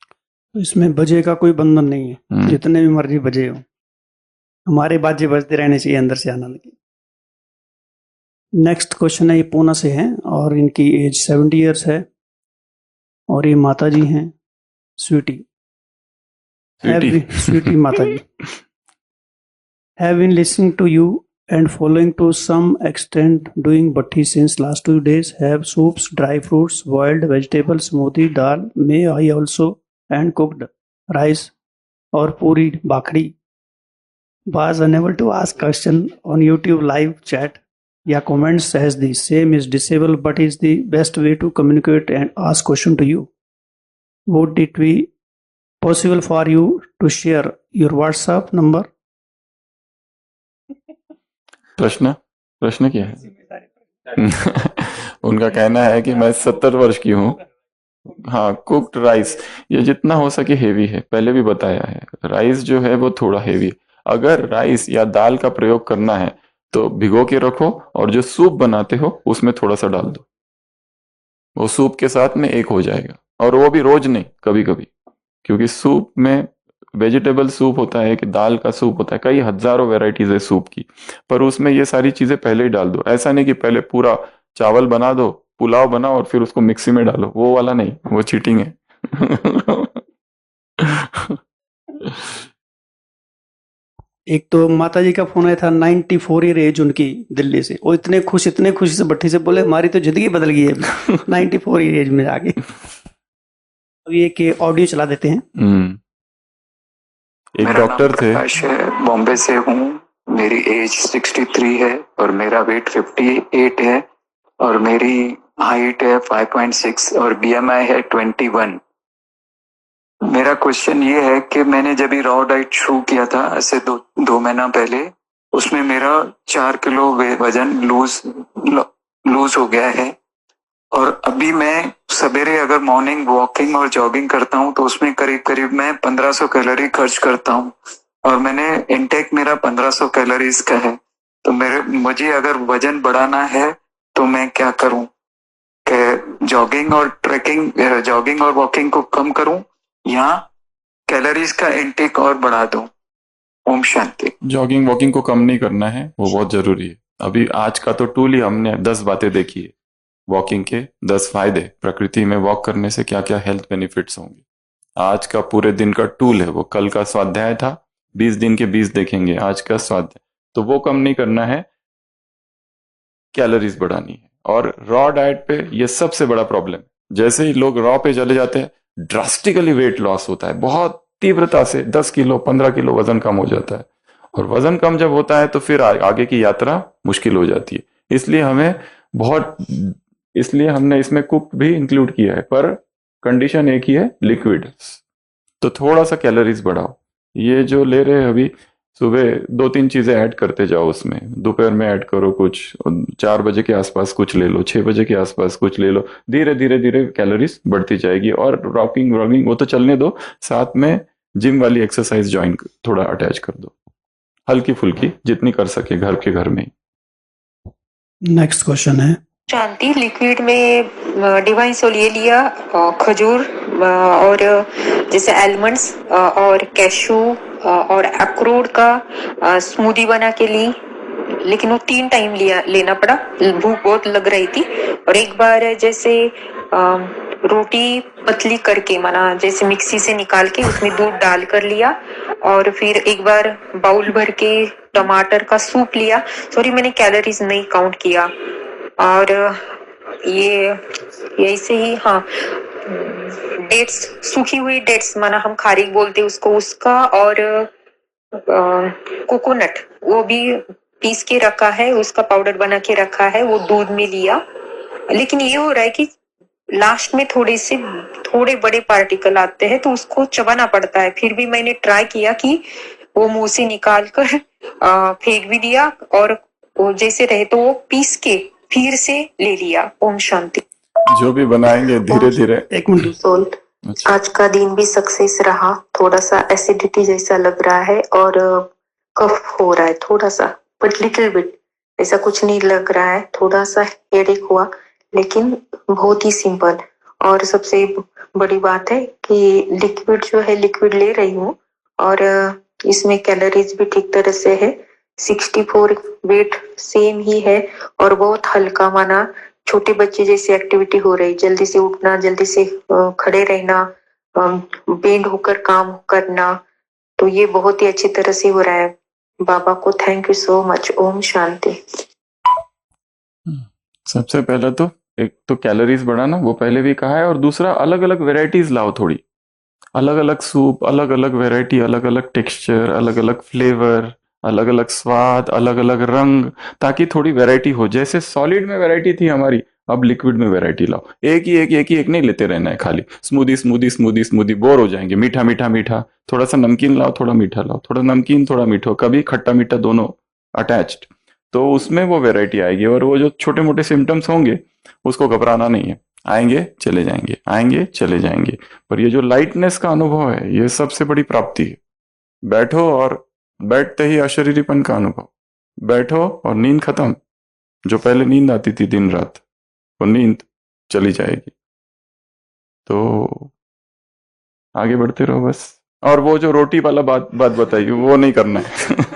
तो इसमें बजे का कोई बंधन नहीं है, जितने भी मर्जी बजे हो, हमारे बाजे बजते रहने चाहिए अंदर से आनंद की। नेक्स्ट क्वेश्चन है, ये पूना से है और इनकी एज 70 इयर्स है और ये माता जी हैं स्वीटी स्वीटी माता जी। Have been listening to you and following to some extent doing bhatti since last 2 days. Have soups, dry fruits, boiled vegetables, smoothie, dal. May I also and cooked rice or puri bakhri. Was unable to ask question on YouTube live chat. या comments as the same is disabled but is the best way to communicate and ask question to you. Would it be possible for you to share your WhatsApp number? प्रश्न क्या है? उनका कहना है कि मैं 70 वर्ष की हूँ। हाँ, कुक्ड राइस ये जितना हो सके हेवी है, पहले भी बताया है, राइस जो है वो थोड़ा हेवी। अगर राइस या दाल का प्रयोग करना है तो भिगो के रखो और जो सूप बनाते हो उसमें थोड़ा सा डाल दो, वो सूप के साथ में एक हो जाएगा। और वो भी रोज नहीं, कभी कभी, क्योंकि सूप में वेजिटेबल सूप होता है कि दाल का सूप होता है, कई हजारों वैरायटीज है सूप की, पर उसमें ये सारी चीजें पहले ही डाल दो। ऐसा नहीं कि पहले पूरा चावल बना दो, पुलाव बनाओ और फिर उसको मिक्सी में डालो, वो वाला नहीं, वो चीटिंग है। एक तो माता जी का फोन आया था, 94 ईयर एज उनकी, दिल्ली से। वो इतने खुशी से भट्टी से बोले हमारी तो जिंदगी बदल गई है 94 ईयर एज में आगे। अब ये कि ऑडियो चला देते हैं। एक डॉक्टर थे, बॉम्बे से हूँ, मेरी एज 63 है और मेरा वेट 58 है और मेरी हाइट है 5.6 और BMI है 21। मेरा क्वेश्चन ये है कि मैंने जब भी रॉ डाइट शुरू किया था ऐसे 2 महीना पहले, उसमें मेरा 4 किलो वजन लूज हो गया है और अभी मैं सवेरे अगर मॉर्निंग वॉकिंग और जॉगिंग करता हूँ तो उसमें करीब मैं 1500 कैलोरी खर्च करता हूँ और मैंने इनटेक मेरा 1500 कैलोरीज का है। तो मुझे अगर वजन बढ़ाना है तो मैं क्या करूँ? कि जॉगिंग और वॉकिंग को कम करूँ या कैलोरीज का इनटेक और बढ़ा दूं? ओम शांति। जॉगिंग वॉकिंग को कम नहीं करना है, वो बहुत जरूरी है। अभी आज का तो टूल ही हमने 10 बातें देखी है, वॉकिंग के 10 फायदे, प्रकृति में वॉक करने से क्या क्या हेल्थ बेनिफिट्स होंगे। आज का पूरे दिन का टूल है, वो कल का स्वाध्याय था, 20 दिन के 20 देखेंगे, आज का स्वाध्याय। तो वो कम नहीं करना है, कैलोरीज बढ़ानी है। और रॉ डाइट पे ये सबसे बड़ा प्रॉब्लम, जैसे ही लोग रॉ पे चले जाते हैं ड्रास्टिकली वेट लॉस होता है, बहुत तीव्रता से 10 किलो 15 किलो वजन कम हो जाता है। और वजन कम जब होता है तो फिर आगे की यात्रा मुश्किल हो जाती है। इसलिए हमने इसमें कुक भी इंक्लूड किया है, पर कंडीशन एक ही है, लिक्विड। तो थोड़ा सा कैलोरीज बढ़ाओ। ये जो ले रहे हैं अभी, सुबह 2-3 चीजें ऐड करते जाओ उसमें, दोपहर में ऐड करो कुछ, 4 बजे के आसपास कुछ ले लो, 6 बजे के आसपास कुछ ले लो, धीरे धीरे कैलोरीज बढ़ती जाएगी। और रॉकिंग वो तो चलने दो, साथ में जिम वाली एक्सरसाइज ज्वाइन थोड़ा अटैच कर दो, हल्की फुल्की जितनी कर सके घर में। नेक्स्ट क्वेश्चन है, शांति लिक्विड में डिवाइन सोल ये लिया, खजूर और जैसे एलमंड्स और कैशू और अखरोट का स्मूदी बना के ली, लेकिन वो 3 टाइम लेना पड़ा, भूख बहुत लग रही थी। और एक बार जैसे रोटी पतली करके, माना जैसे मिक्सी से निकाल के उसमें दूध डाल कर लिया, और फिर एक बार बाउल भर के टमाटर का सूप लिया। सॉरी, मैंने कैलोरीज नहीं काउंट किया। और ये ऐसे ही, हाँ, डेट्स, सूखी हुई डेट्स, माना हम खारीक बोलते उसको, उसका, और कोकोनट वो भी पीस के रखा है, उसका पाउडर बना के रखा है, वो दूध में लिया। लेकिन ये हो रहा है कि लास्ट में थोड़े बड़े पार्टिकल आते हैं तो उसको चबाना पड़ता है। फिर भी मैंने ट्राई किया कि वो मुंह से निकाल कर फेंक भी दिया और वो जैसे रहे तो वो पीस के फिर से ले लिया। ओम शांति। जो भी बनाएंगे धीरे धीरे। एक मिनट। सोल्ट, अच्छा, आज का दिन भी सक्सेस रहा। थोड़ा सा एसिडिटी जैसा लग रहा है और कफ हो रहा है थोड़ा सा, बट लिटिल बिट, ऐसा कुछ नहीं लग रहा है। थोड़ा सा हेडेक हुआ लेकिन बहुत ही सिंपल। और सबसे बड़ी बात है कि लिक्विड जो है लिक्विड ले रही हूँ और इसमें कैलोरीज भी ठीक तरह से है। 64 वेट सेम ही है और बहुत हल्का माना, छोटे बच्चे जैसी एक्टिविटी हो रही। जल्दी से उठना, जल्दी से खड़े रहना, बेंड होकर काम करना, तो ये बहुत ही अच्छी तरह से हो रहा है। बाबा को thank you so much. Om Shanti. सबसे पहले तो एक तो कैलोरीज बढ़ाना, वो पहले भी कहा है, और दूसरा अलग अलग वेराइटीज लाओ, थोड़ी अलग अलग सूप, अलग अलग वेराइटी, अलग अलग टेक्सचर, अलग अलग फ्लेवर, अलग अलग स्वाद, अलग अलग रंग, ताकि थोड़ी वैरायटी हो। जैसे सॉलिड में वैरायटी थी हमारी, अब लिक्विड में वैरायटी लाओ। एक ही नहीं लेते रहना है खाली smoothie smoothie smoothie smoothie, bore हो जाएंगे। मीठा मीठा मीठा, थोड़ा सा नमकीन लाओ, थोड़ा मीठा लाओ, थोड़ा नमकीन थोड़ा मीठा, कभी खट्टा मीठा दोनों अटैच्ड, तो उसमें वो वैरायटी आएगी। और वो जो छोटे मोटे सिम्टम्स होंगे उसको घबराना नहीं है, आएंगे चले जाएंगे, आएंगे चले जाएंगे। पर ये जो लाइटनेस का अनुभव है, ये सबसे बड़ी प्राप्ति है। बैठो और बैठते ही अशरीरीपन का अनुभव, बैठो और नींद खत्म। जो पहले नींद आती थी दिन रात, वो नींद चली जाएगी। तो आगे बढ़ते रहो बस। और वो जो रोटी वाला बात बताइए, वो नहीं करना है।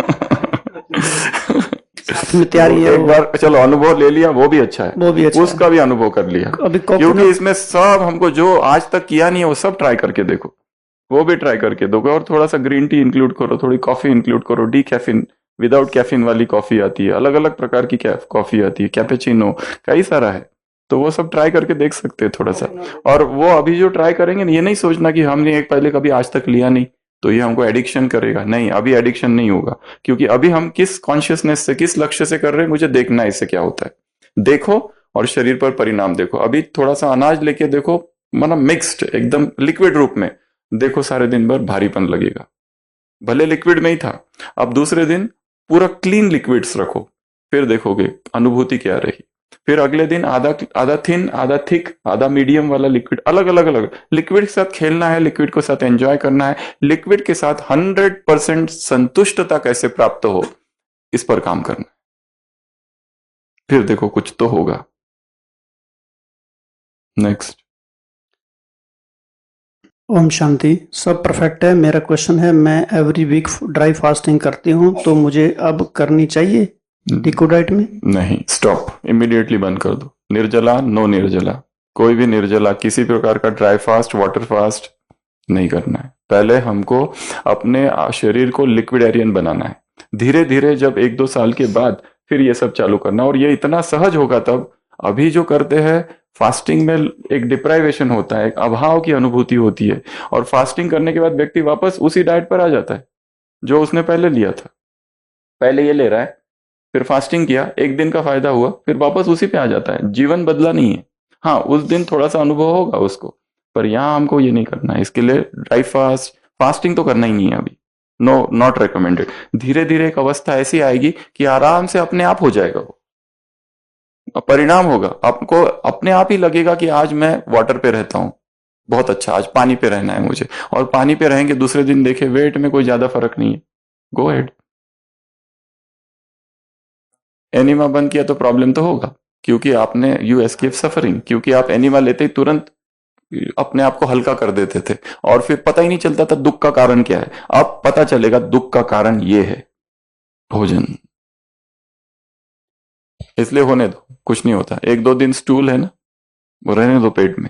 तैयारी है एक बार चलो अनुभव ले लिया, वो भी अच्छा है, वो भी अच्छा उसका भी अनुभव कर लिया। अभी क्योंकि इसमें सब हमको जो आज तक किया नहीं है वो सब ट्राई करके देखो, वो भी ट्राई करके दोगे। और थोड़ा सा ग्रीन टी इंक्लूड करो, थोड़ी कॉफी इंक्लूड करो, डी कैफीन, विदाउट कैफीन वाली कॉफी आती है, अलग अलग प्रकार की कॉफी आती है, कैपेचिनो, कई सारा है। तो वो सब ट्राई करके देख सकते हैं थोड़ा सा। और वो अभी जो ट्राई करेंगे ना, ये नहीं सोचना कि हमने एक पहले कभी आज तक लिया नहीं तो ये हमको एडिक्शन करेगा। नहीं, अभी एडिक्शन नहीं होगा, क्योंकि अभी हम किस कॉन्शियसनेस से, किस लक्ष्य से कर रहे हैं, मुझे देखना है इससे क्या होता है। देखो और शरीर पर परिणाम देखो। अभी थोड़ा सा अनाज लेके देखो, मतलब मिक्स्ड एकदम लिक्विड रूप में देखो, सारे दिन भर भारीपन लगेगा। भले लिक्विड में ही था, अब दूसरे दिन पूरा क्लीन लिक्विड्स रखो, फिर देखोगे अनुभूति क्या रही। फिर अगले दिन आधा थिन, आधा थिक, आधा मीडियम वाला लिक्विड, अलग अलग अलग लिक्विड के साथ खेलना है, लिक्विड के साथ एंजॉय करना है, लिक्विड के साथ 100% संतुष्टता कैसे प्राप्त हो, इस पर काम करना है। फिर देखो कुछ तो होगा। नेक्स्ट। ओम शांति। सब परफेक्ट है। मेरा क्वेश्चन है, मैं एवरी वीक ड्राई फास्टिंग करती हूँ, तो मुझे अब करनी चाहिए डिको डाइट में? नहीं, स्टॉप, इमीडिएटली बंद कर दो। निर्जला, नो निर्जला, कोई भी निर्जला, किसी प्रकार का ड्राई फास्ट, वाटर फास्ट नहीं करना है। पहले हमको अपने शरीर को लिक्विडेरियन बनाना है। धीरे धीरे जब 1-2 साल के बाद फिर ये सब चालू करना, और ये इतना सहज होगा तब। अभी जो करते हैं फास्टिंग में एक डिप्राइवेशन होता है, एक अभाव की अनुभूति होती है, और फास्टिंग करने के बाद व्यक्ति वापस उसी डाइट पर आ जाता है जो उसने पहले लिया था। पहले ये ले रहा है, फिर फास्टिंग किया, एक दिन का फायदा हुआ, फिर वापस उसी पे आ जाता है। जीवन बदला नहीं है। हाँ, उस दिन थोड़ा सा अनुभव होगा उसको, पर यहाँ हमको ये नहीं करना है। इसके लिए ड्राई फास्टिंग तो करना ही नहीं है अभी। No, not recommended. धीरे धीरे एक अवस्था ऐसी आएगी कि आराम से अपने आप हो जाएगा वो, परिणाम होगा। आपको अपने आप ही लगेगा कि आज मैं वाटर पे रहता हूं, बहुत अच्छा, आज पानी पे रहना है मुझे। और पानी पे रहेंगे, दूसरे दिन देखे वेट में कोई ज्यादा फर्क नहीं है, गो अहेड। एनिमा बंद किया तो प्रॉब्लम तो होगा, क्योंकि आपने यू एस्केप सफरिंग, क्योंकि आप एनिमा लेते ही तुरंत अपने आप को हल्का कर देते थे, और फिर पता ही नहीं चलता था दुख का कारण क्या है। अब पता चलेगा दुख का कारण ये है भोजन। इसलिए होने दो, कुछ नहीं होता। 1-2 दिन स्टूल है ना, वो रहने दो पेट में।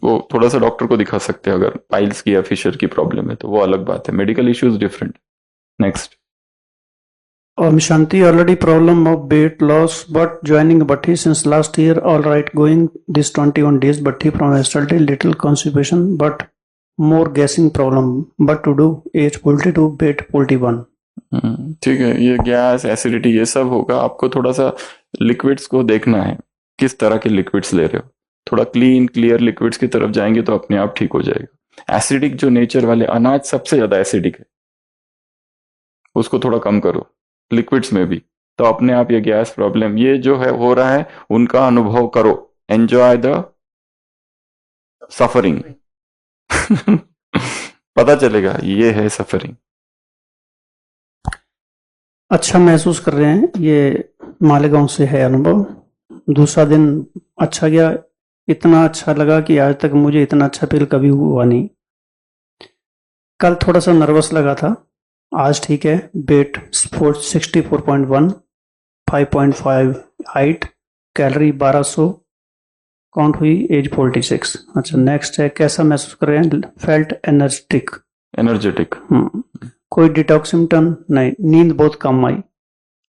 वो थोड़ा सा डॉक्टर को दिखा सकते हैं अगर पाइल्स की या फिशर की प्रॉब्लम है, तो वो अलग बात है। Medical issues different. Next. Om Shanti, already problem of weight loss, but joining Bhatti since last year, all right, going this 21 days Bhatti from yesterday, little constipation, but more gassing problem, but to do age 42, weight 41. ठीक है, ये gas, acidity, ये सब होगा। आपको थोड़ा सा liquids को देखना है, किस तरह के लिक्विड्स ले रहे हो। थोड़ा क्लीन क्लियर लिक्विड्स की तरफ जाएंगे तो अपने आप ठीक हो जाएगा। एसिडिक जो नेचर वाले अनाज सबसे ज्यादा एसिडिक है, उसको थोड़ा कम करो लिक्विड्स में भी, तो अपने आप ये गैस प्रॉब्लम ये जो है हो रहा है उनका अनुभव करो, एंजॉय द सफरिंग। पता चलेगा ये है सफरिंग। अच्छा महसूस कर रहे हैं, ये मालेगांव से है अनुभव। दूसरा दिन अच्छा गया, इतना अच्छा लगा कि आज तक मुझे इतना अच्छा फील कभी हुआ नहीं। कल थोड़ा सा नर्वस लगा था, आज ठीक है। वेट 64.1, 5.5 हाइट, कैलोरी 1200 काउंट हुई, एज 46। अच्छा नेक्स्ट है, कैसा महसूस कर रहे हैं? Felt energetic. एनर्जेटिक। कोई डिटॉक्स सिम्टम नहीं, नींद बहुत कम आई।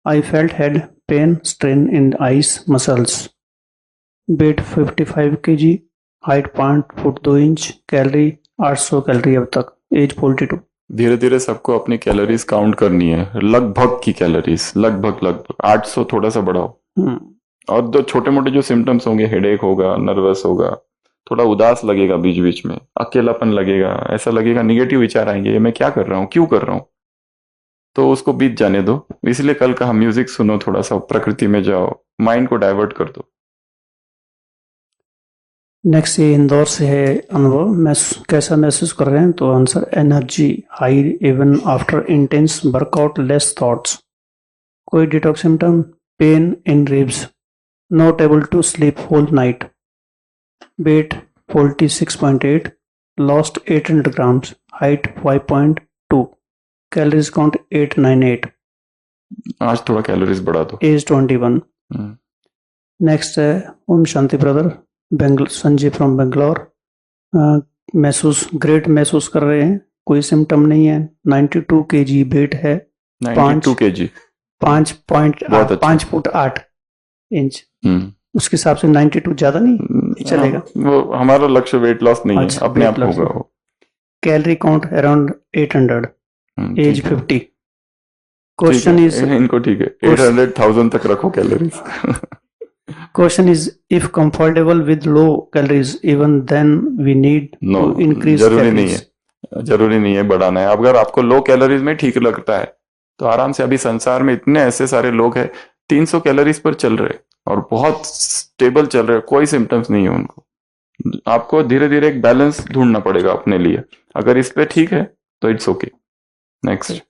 I felt head pain, strain in eyes muscles. Weight 55 kg, height 5 foot 2 inch, calorie 800 calorie अब तक, एज 42। धीरे धीरे सबको अपनी कैलोरीज काउंट करनी है, लगभग की कैलोरीज, लगभग 800 थोड़ा सा बढ़ाओ। और दो छोटे मोटे जो सिम्टम्स होंगे, हेडेक होगा, नर्वस होगा, थोड़ा उदास लगेगा, बीच बीच में अकेलापन लगेगा, ऐसा लगेगा निगेटिव विचार आएंगे, ये मैं क्या कर रहा हूँ, क्यों कर रहा हूँ, तो उसको बीत जाने दो। इसलिए कल कहा म्यूजिक सुनो, थोड़ा सा प्रकृति में जाओ, माइंड को डाइवर्ट कर दो। नेक्स्ट ये इंदौर से है अनुभव, मैं कैसा महसूस कर रहे हैं? तो answer energy high even after intense workout, less thoughts. कोई detox symptom? Pain in ribs, not able to sleep whole night. Weight 46.8, lost 800 grams, height 5.2, calories count 898, आज थोड़ा कैलोरीज बढ़ा दो, एज 21। नेक्स्ट है Om Shanti brother, Sanjay from Bangalore. Great महसूस कर रहे हैं, कोई सिम्टम नहीं है। 92 kg वेट है, 92 kg, 5 फुट 8 इंच। उसके हिसाब से 92 ज्यादा नहीं चलेगा। वो हमारा लक्ष्य वेट लॉस नहीं अच्छा, है, अपने आप weight loss होगा वो। कैलोरी काउंट अराउंड 800, एज ठीक है, 50। क्वेश्चन इज, इनको ठीक है, 800,000 तक रखो calories. Question is if comfortable with low calories, even then we need no, to increase जरूरी नहीं है, जरूरी नहीं है बढ़ाना है। अगर आपको लो कैलोरीज में ठीक लगता है तो आराम से, अभी संसार में इतने ऐसे सारे लोग हैं 300 कैलोरीज पर चल रहे और बहुत स्टेबल चल रहे, कोई सिम्टम्स नहीं है उनको। आपको धीरे धीरे एक बैलेंस ढूंढना पड़ेगा अपने लिए, अगर इस पे ठीक है तो it's okay. Next,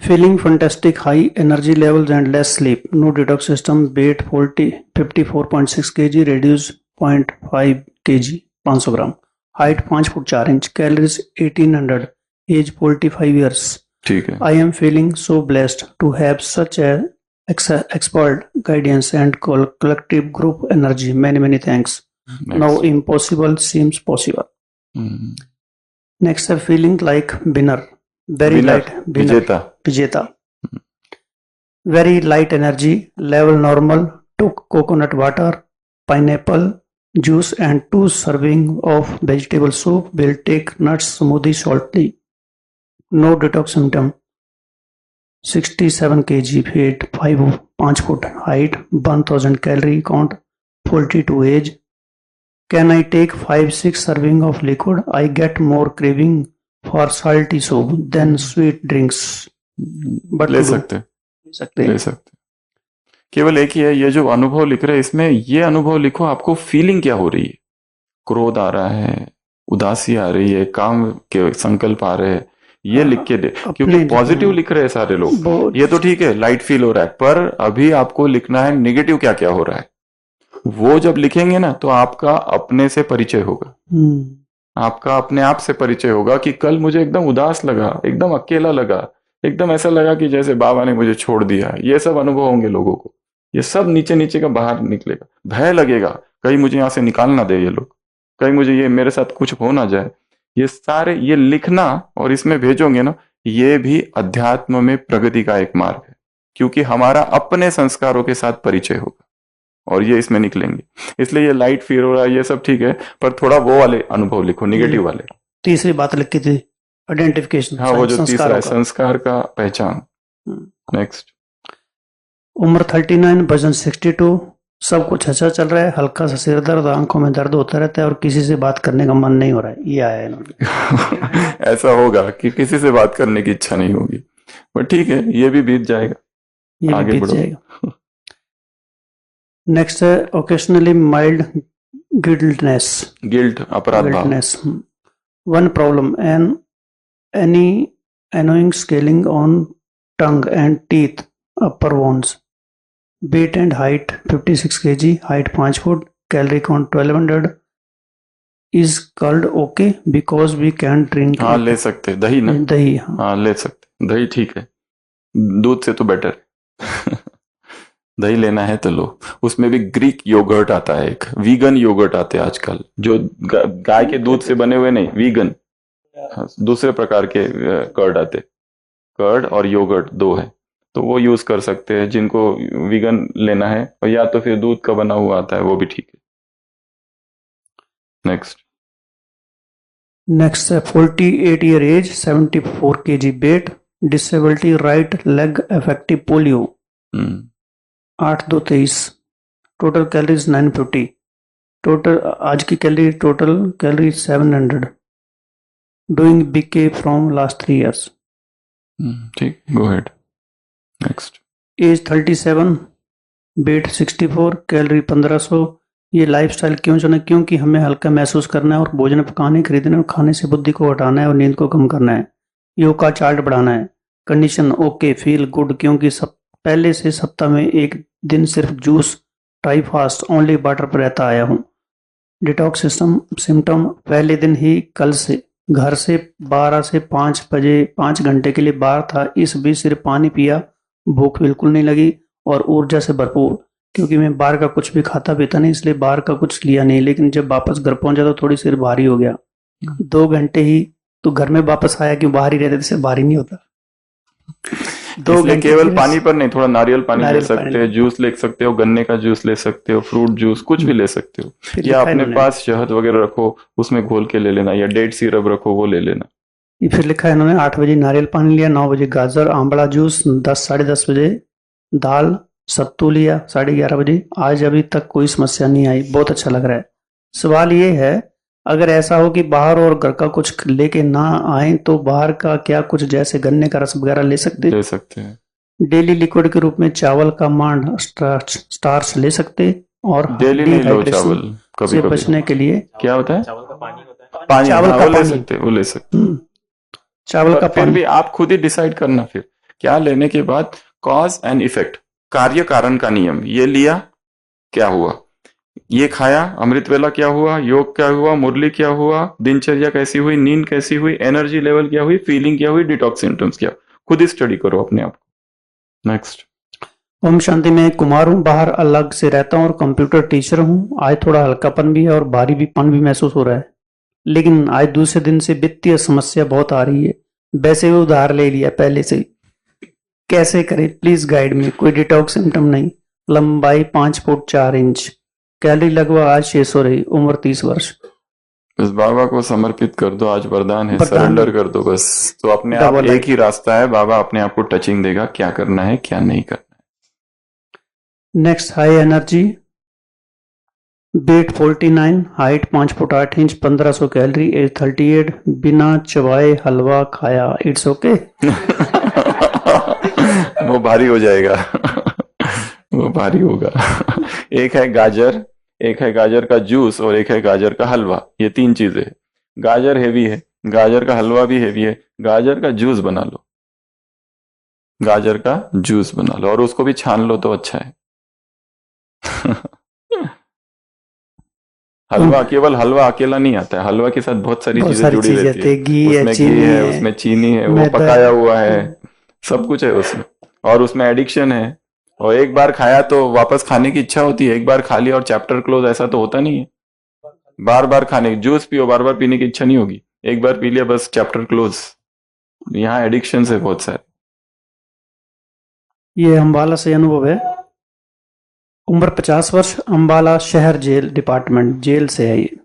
feeling fantastic, high energy levels and less sleep, no detox system. Weight 54.6 kg, reduce 0.5 kg, 500 gram, height 5 foot 4 inch, calories 1800, age 45 years। ठीक है। I am feeling so blessed to have such a expert guidance and collective group energy. Many thanks. Now impossible seems possible. Next, a feeling like winner. Very light winner. Vijeta. Very light energy, level normal. Took coconut water, pineapple juice and 2 serving of vegetable soup. Will take nuts smoothie shortly. No detox symptom. 67 kg weight, 5 foot height, 1000 calorie count, 42 age. Can I take 5-6 serving of liquid? I get more craving for salty soup than sweet drinks. But ले सकते, ले सकते। केवल एक ही है, ये जो अनुभव लिख रहे हैं इसमें ये अनुभव लिखो, आपको फीलिंग क्या हो रही है। क्रोध आ रहा है, उदासी आ रही है, काम के संकल्प आ रहे हैं, ये लिख के दे, क्योंकि पॉजिटिव लिख रहे हैं सारे लोग, ये तो ठीक है, लाइट फील हो रहा है, पर अभी आपको लिखना है नेगेटिव क्या क्या हो रहा है। वो जब लिखेंगे ना तो आपका अपने से परिचय होगा, आपका अपने आप से परिचय होगा कि कल मुझे एकदम उदास लगा, एकदम अकेला लगा, एकदम ऐसा लगा कि जैसे बाबा ने मुझे छोड़ दिया। ये सब अनुभव होंगे लोगों को, ये सब नीचे नीचे का बाहर निकलेगा। भय लगेगा, कहीं मुझे यहां से निकाल ना दे ये लोग, कहीं मुझे ये मेरे साथ कुछ हो ना जाए। ये सारे ये लिखना और इसमें भेजोगे ना, ये भी अध्यात्म में प्रगति का एक मार्ग है, क्योंकि हमारा अपने संस्कारों के साथ परिचय होगा और ये इसमें निकलेंगे। इसलिए ये लाइट फील हो रहा है, ये सब ठीक है, पर थोड़ा वो वाले अनुभव लिखो, निगेटिव वाले। तीसरी बात लिखी थी आइडेंटिफिकेशन। हाँ, वो जो तीसरा है, संस्कार का पहचान। नेक्स्ट, उम्र 39, वजन 62, सब कुछ अच्छा चल रहा है, हल्का सा सिर दर्द, आंखों में दर्द होता रहता है और किसी से बात करने का मन नहीं हो रहा है। ये आया है इन्होंने। ऐसा होगा कि किसी से बात करने की इच्छा नहीं होगी, पर ठीक है, ये भी बीत जाएगा। ये भी आगे बीत बढ़ो। जाएगा। नेक्स्ट है ओकेशनली माइल्ड गिल्टनेस। गिल्ट, अपराध भाव। Guiltness one problem an any annoying scaling on tongue and teeth, upper wounds. Weight and height 56 kg, height 5 foot, calorie count 1200 is called okay because we can drink हाँ it. ले सकते, दही ना, दही, हाँ हाँ ले सकते, दही ठीक है, दूध से तो बेटर है। दही लेना है तो लो। उसमें भी ग्रीक योगर्ट आता है, एक वीगन योगर्ट आते हैं आजकल, जो गाय के दूध से बने हुए नहीं, वीगन, दूसरे प्रकार के कर्ड आते, कर्ड और योगर्ट दो है, तो वो यूज कर सकते हैं जिनको वीगन लेना है, और या तो फिर दूध का बना हुआ आता है, वो भी ठीक है। नेक्स्ट है 48 year age, 74 kg weight, disability right leg affective polio, 8-2-23, total calories 950, total आज की calorie total calorie 700, doing BK from last 3 years, ठीक, go ahead. Next, age 37, weight 64, calorie 1500। ये लाइफस्टाइल क्यों चुना? क्योंकि हमें हल्का महसूस करना है और भोजन पकाने, खरीदने और खाने से बुद्धि को हटाना है और नींद को कम करना है। योग का चार्ट बढ़ाना है। कंडीशन ओके, फील गुड, क्योंकि पहले से सप्ताह में एक दिन सिर्फ juice, try fast, only water पर रहता आया हूँ। डिटॉक्स सिम्टम, पहले दिन ही कल से घर से 12 से 5 बजे 5 घंटे के लिए बाहर था, इस बीच सिर्फ पानी पिया, भूख बिल्कुल नहीं लगी और ऊर्जा से भरपूर, क्योंकि मैं बाहर का कुछ भी खाता पीता नहीं, इसलिए बाहर का कुछ लिया नहीं। लेकिन जब वापस घर पहुंचा तो थोड़ी सिर भारी हो गया। 2 घंटे ही तो घर में वापस आया, क्यों बाहर ही रहते थे, सिर भारी नहीं होता। 2 घंटे केवल पानी पर नहीं, थोड़ा नारियल पानी ले नारियल सकते पानी हो, जूस ले सकते हो, गन्ने का जूस ले सकते हो, फ्रूट जूस, कुछ भी ले सकते हो, फिर या लिखा अपने इन्होंने- पास शहद वगैरह रखो, उसमें घोल के ले लेना, या डेट सिरप रखो, वो ले लेना। ये फिर लिखा है इन्होंने 8 बजे नारियल पानी लिया, 9 बजे गाजर आंवला जूस, 10-10:30 बजे दाल सत्तू लिया, 11:30 बजे। आज अभी तक कोई समस्या नहीं आई, बहुत अच्छा लग रहा है। सवाल ये है, अगर ऐसा हो कि बाहर और घर का कुछ लेके ना आए तो बाहर का क्या कुछ जैसे गन्ने का रस वगैरह ले सकते? ले सकते हैं। डेली लिक्विड के रूप में चावल का मांड, स्टार्च ले सकते, और डेली नहीं लो डिहाइड्रेशन चावल, कभी से कभी। बचने के लिए क्या होता है? पानी, चावल हाँ, का वो ले पानी। सकते, वो ले सकते। चावल का फिर पानी। भी आप खुद ही डिसाइड करना, फिर क्या लेने के बाद, कॉज एंड इफेक्ट, कार्य कारण का नियम, ये लिया क्या हुआ, ये खाया अमृत वेला क्या हुआ, योग क्या हुआ, मुरली क्या हुआ, दिनचर्या कैसी हुई, नींद कैसी हुई, एनर्जी लेवल क्या हुई, फीलिंग क्या हुई, डिटॉक्स सिम्टम्स क्या, खुद ही स्टडी करो अपने आप को। नेक्स्ट, ओम शांति, में कुमार हूँ, बाहर अलग से रहता हूँ और कंप्यूटर टीचर हूँ। आज थोड़ा हल्कापन भी है और भारी भी पन भी महसूस हो रहा है, लेकिन आज दूसरे दिन से वित्तीय समस्या बहुत आ रही है। वैसे भी उधार ले लिया पहले से, कैसे करें प्लीज गाइड में। कोई डिटॉक्स सिम्टम नहीं, लंबाई 5 फुट 4 इंच, कैलोरी लगभग आज 600 रही, उम्र 30 वर्ष। इस बाबा को समर्पित कर दो, आज वरदान है, वरदान। सरेंडर कर दो बस, तो अपने आप डबल एक ही रास्ता है, बाबा अपने आप को टचिंग देगा, क्या करना है क्या नहीं करना है। Next, high energy, weight 49, height 5 foot 8 inch, 1500 calorie, age 38, बिना चबाए हलवा खाया, इट्स ओके। वो भारी हो जाएगा। वो भारी होगा। एक है गाजर, एक है गाजर का जूस और एक है गाजर का हलवा, ये 3 चीजें हैं। गाजर हेवी है, गाजर का हलवा भी हेवी है, गाजर का जूस बना लो, गाजर का जूस बना लो और उसको भी छान लो तो अच्छा है। हलवा, केवल हलवा अकेला नहीं आता है, हलवा के साथ बहुत सारी चीजें जुड़ी रहती है, घी है, उसमें घी चीनी है, है, उसमें चीनी है, वो मैदा पकाया हुआ है, सब कुछ है उसमें, और उसमें एडिक्शन है, और एक बार खाया तो वापस खाने की इच्छा होती है, एक बार खा लिया और चैप्टर क्लोज, ऐसा तो होता नहीं है। बार बार खाने, जूस पियो, बार बार पीने की इच्छा नहीं होगी, एक बार पी लिया बस चैप्टर क्लोज। यहाँ एडिक्शन है बहुत सारे। ये अम्बाला से अनुभव है, उम्र 50 वर्ष, अम्बाला शहर जेल डिपार्टमेंट, जेल से है ये।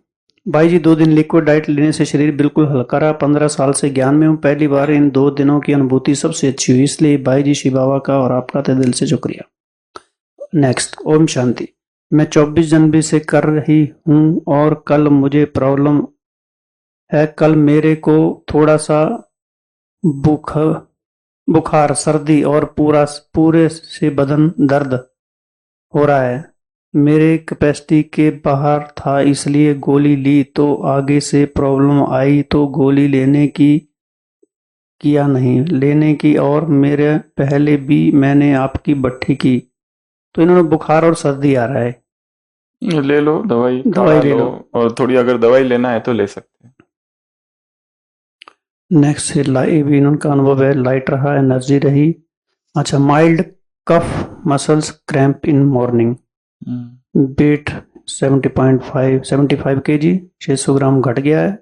भाई जी 2 दिन लिक्विड डाइट लेने से शरीर बिल्कुल हल्का रहा, 15 साल से ज्ञान में हूँ, पहली बार इन 2 दिनों की अनुभूति सबसे अच्छी हुई, इसलिए भाई जी शिव बाबा का और आपका तहे दिल से शुक्रिया। नेक्स्ट, ओम शांति, मैं 24 जनवरी से कर रही हूँ और कल मुझे प्रॉब्लम है। कल मेरे को थोड़ा सा बुखार, सर्दी और पूरे से बदन दर्द हो रहा है। मेरे कैपेसिटी के बाहर था इसलिए गोली ली, तो आगे से प्रॉब्लम आई तो गोली लेने की और मेरे पहले भी मैंने आपकी भट्टी की। तो इन्होंने बुखार और सर्दी आ रहा है। ले लो दवाई, दवाई ले लो। और थोड़ी अगर दवाई लेना है तो ले सकते हैं। नेक्स्ट भी इनका अनुभव है, लाइट रहा, एनर्जी रही। अच्छा, mild cough muscles cramp in morning, weight 75 kg, 600 gram घट गया है।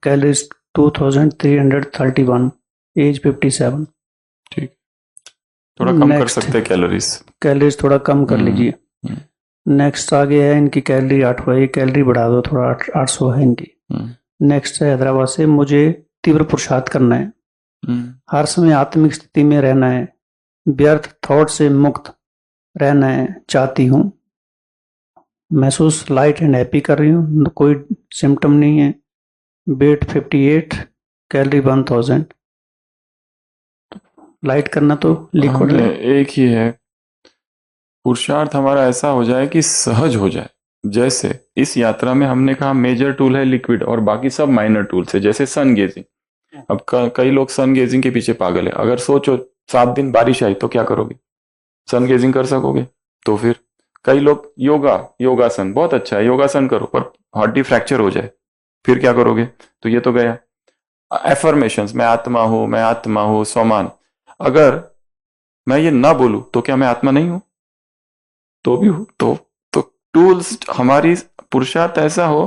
Calories 2331, age 57। ठीक, थोड़ा कम कर सकते हैं कैलोरीज थोड़ा कम कर लीजिए। नेक्स्ट आगे है इनकी कैलोरी 800 है, कैलोरी बढ़ा दो थोड़ा, 800 है इनकी। नेक्स्ट है हैदराबाद से, मुझे तीव्र पुरुषार्थ करना है, हर समय आत्मिक स्थिति में रहना है, व्यर्थ थॉट से मुक्त रहना है चाहती हूँ, महसूस लाइट एंड हैप्पी कर रही हूँ, कोई सिम्टम नहीं है। Wait 58, calorie 1000। लाइट करना तो लिक्विड है, एक ही है। पुरुषार्थ हमारा ऐसा हो जाए कि सहज हो जाए। जैसे इस यात्रा में हमने कहा मेजर टूल है लिक्विड और बाकी सब माइनर टूल्स है, जैसे सन गेजिंग। अब कई लोग सन गेजिंग के पीछे पागल है। अगर सोचो 7 दिन बारिश आई तो क्या करोगे? सन गेजिंग कर सकोगे? तो फिर कई लोग योगासन बहुत अच्छा है, योगासन करो, पर हड्डी फ्रैक्चर हो जाए फिर क्या करोगे? तो ये तो गया। एफर्मेशंस, मैं आत्मा हूं, स्वमान। अगर मैं ये ना बोलूं तो क्या मैं आत्मा नहीं हूं? तो भी हूं। तो टूल्स हमारी पुरुषार्थ ऐसा हो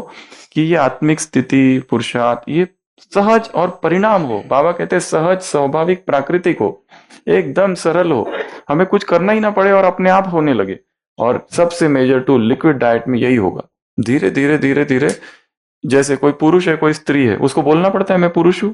कि ये आत्मिक स्थिति, पुरुषार्थ ये सहज और परिणाम हो। बाबा कहते हैं सहज, स्वाभाविक, प्राकृतिक हो, एकदम सरल हो, हमें कुछ करना ही ना पड़े और अपने आप होने लगे। और सबसे मेजर टूल लिक्विड डाइट में यही होगा। धीरे धीरे धीरे धीरे, जैसे कोई पुरुष है कोई स्त्री है, उसको बोलना पड़ता है मैं पुरुष हूं?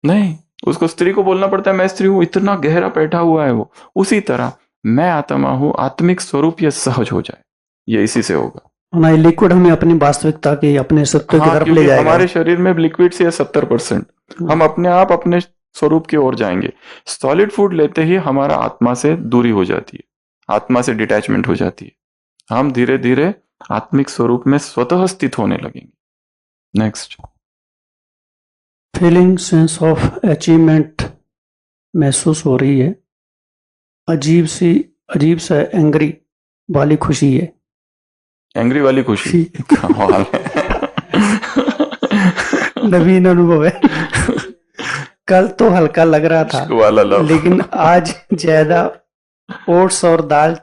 नहीं, उसको स्त्री को बोलना पड़ता है मैं स्त्री हूं। इतना गहरा बैठा हुआ है वो। उसी तरह मैं आत्मा हूं, आत्मिक स्वरूप ये सहज हो जाए, ये इसी से होगा। हमारी लिक्विड हमें अपनी वास्तविकता की, अपने सत्य की तरफ ले जाएगा। हमारे शरीर में लिक्विड से 70%, हम अपने आप अपने स्वरूप की ओर जाएंगे। सॉलिड फूड लेते ही हमारा आत्मा से दूरी हो जाती है, आत्मा से डिटैचमेंट हो जाती है। हम धीरे धीरे आत्मिक स्वरूप में स्वतः स्थित होने लगेंगे। Next, feeling sense of achievement महसूस हो रही है, अजीब सा एंग्री वाली खुशी है। एंग्री वाली खुशी कमाल है। नवीन अनुभव है। कल तो हल्का लग रहा था, लेकिन आज ज्यादा ओट्स और दाल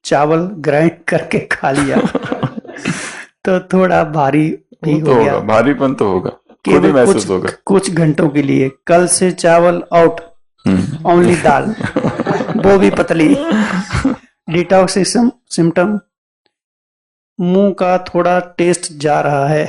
चावल ग्राइंड करके खा लिया तो थोड़ा भारी भी हो गया। भारीपन तो होगा, खुद ही महसूस होगा कुछ घंटों के लिए। कल से चावल आउट, ओनली दाल, वो भी पतली। डिटॉक्सिकेशन सिम्टम, मुंह का थोड़ा टेस्ट जा रहा है।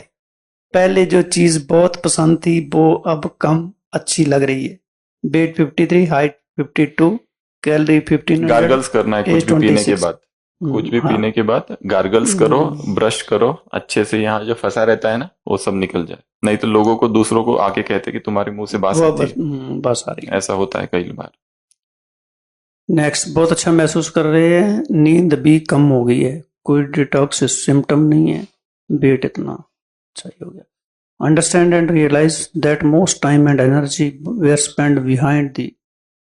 पहले जो चीज बहुत पसंद थी वो अब कम अच्छी लग रही है। Wait 53, height 52, calorie 1500। गार्गल्स करना है कुछ भी पीने के बाद, कुछ भी पीने के बाद गार्गल्स करो, ब्रश करो अच्छे से, यहाँ जो फंसा रहता है ना वो सब निकल जाए। नहीं तो लोगों को, दूसरों को आके कहते कि तुम्हारे मुंह से बास आती है, बस आ रही है। ऐसा होता है कई बार। नेक्स्ट, बहुत अच्छा महसूस कर रहे हैं, नींद भी कम हो गई है, कोई डिटॉक्स सिम्टम नहीं है, वेट इतना सही हो गया। Understand and realise that most time and energy were spend behind the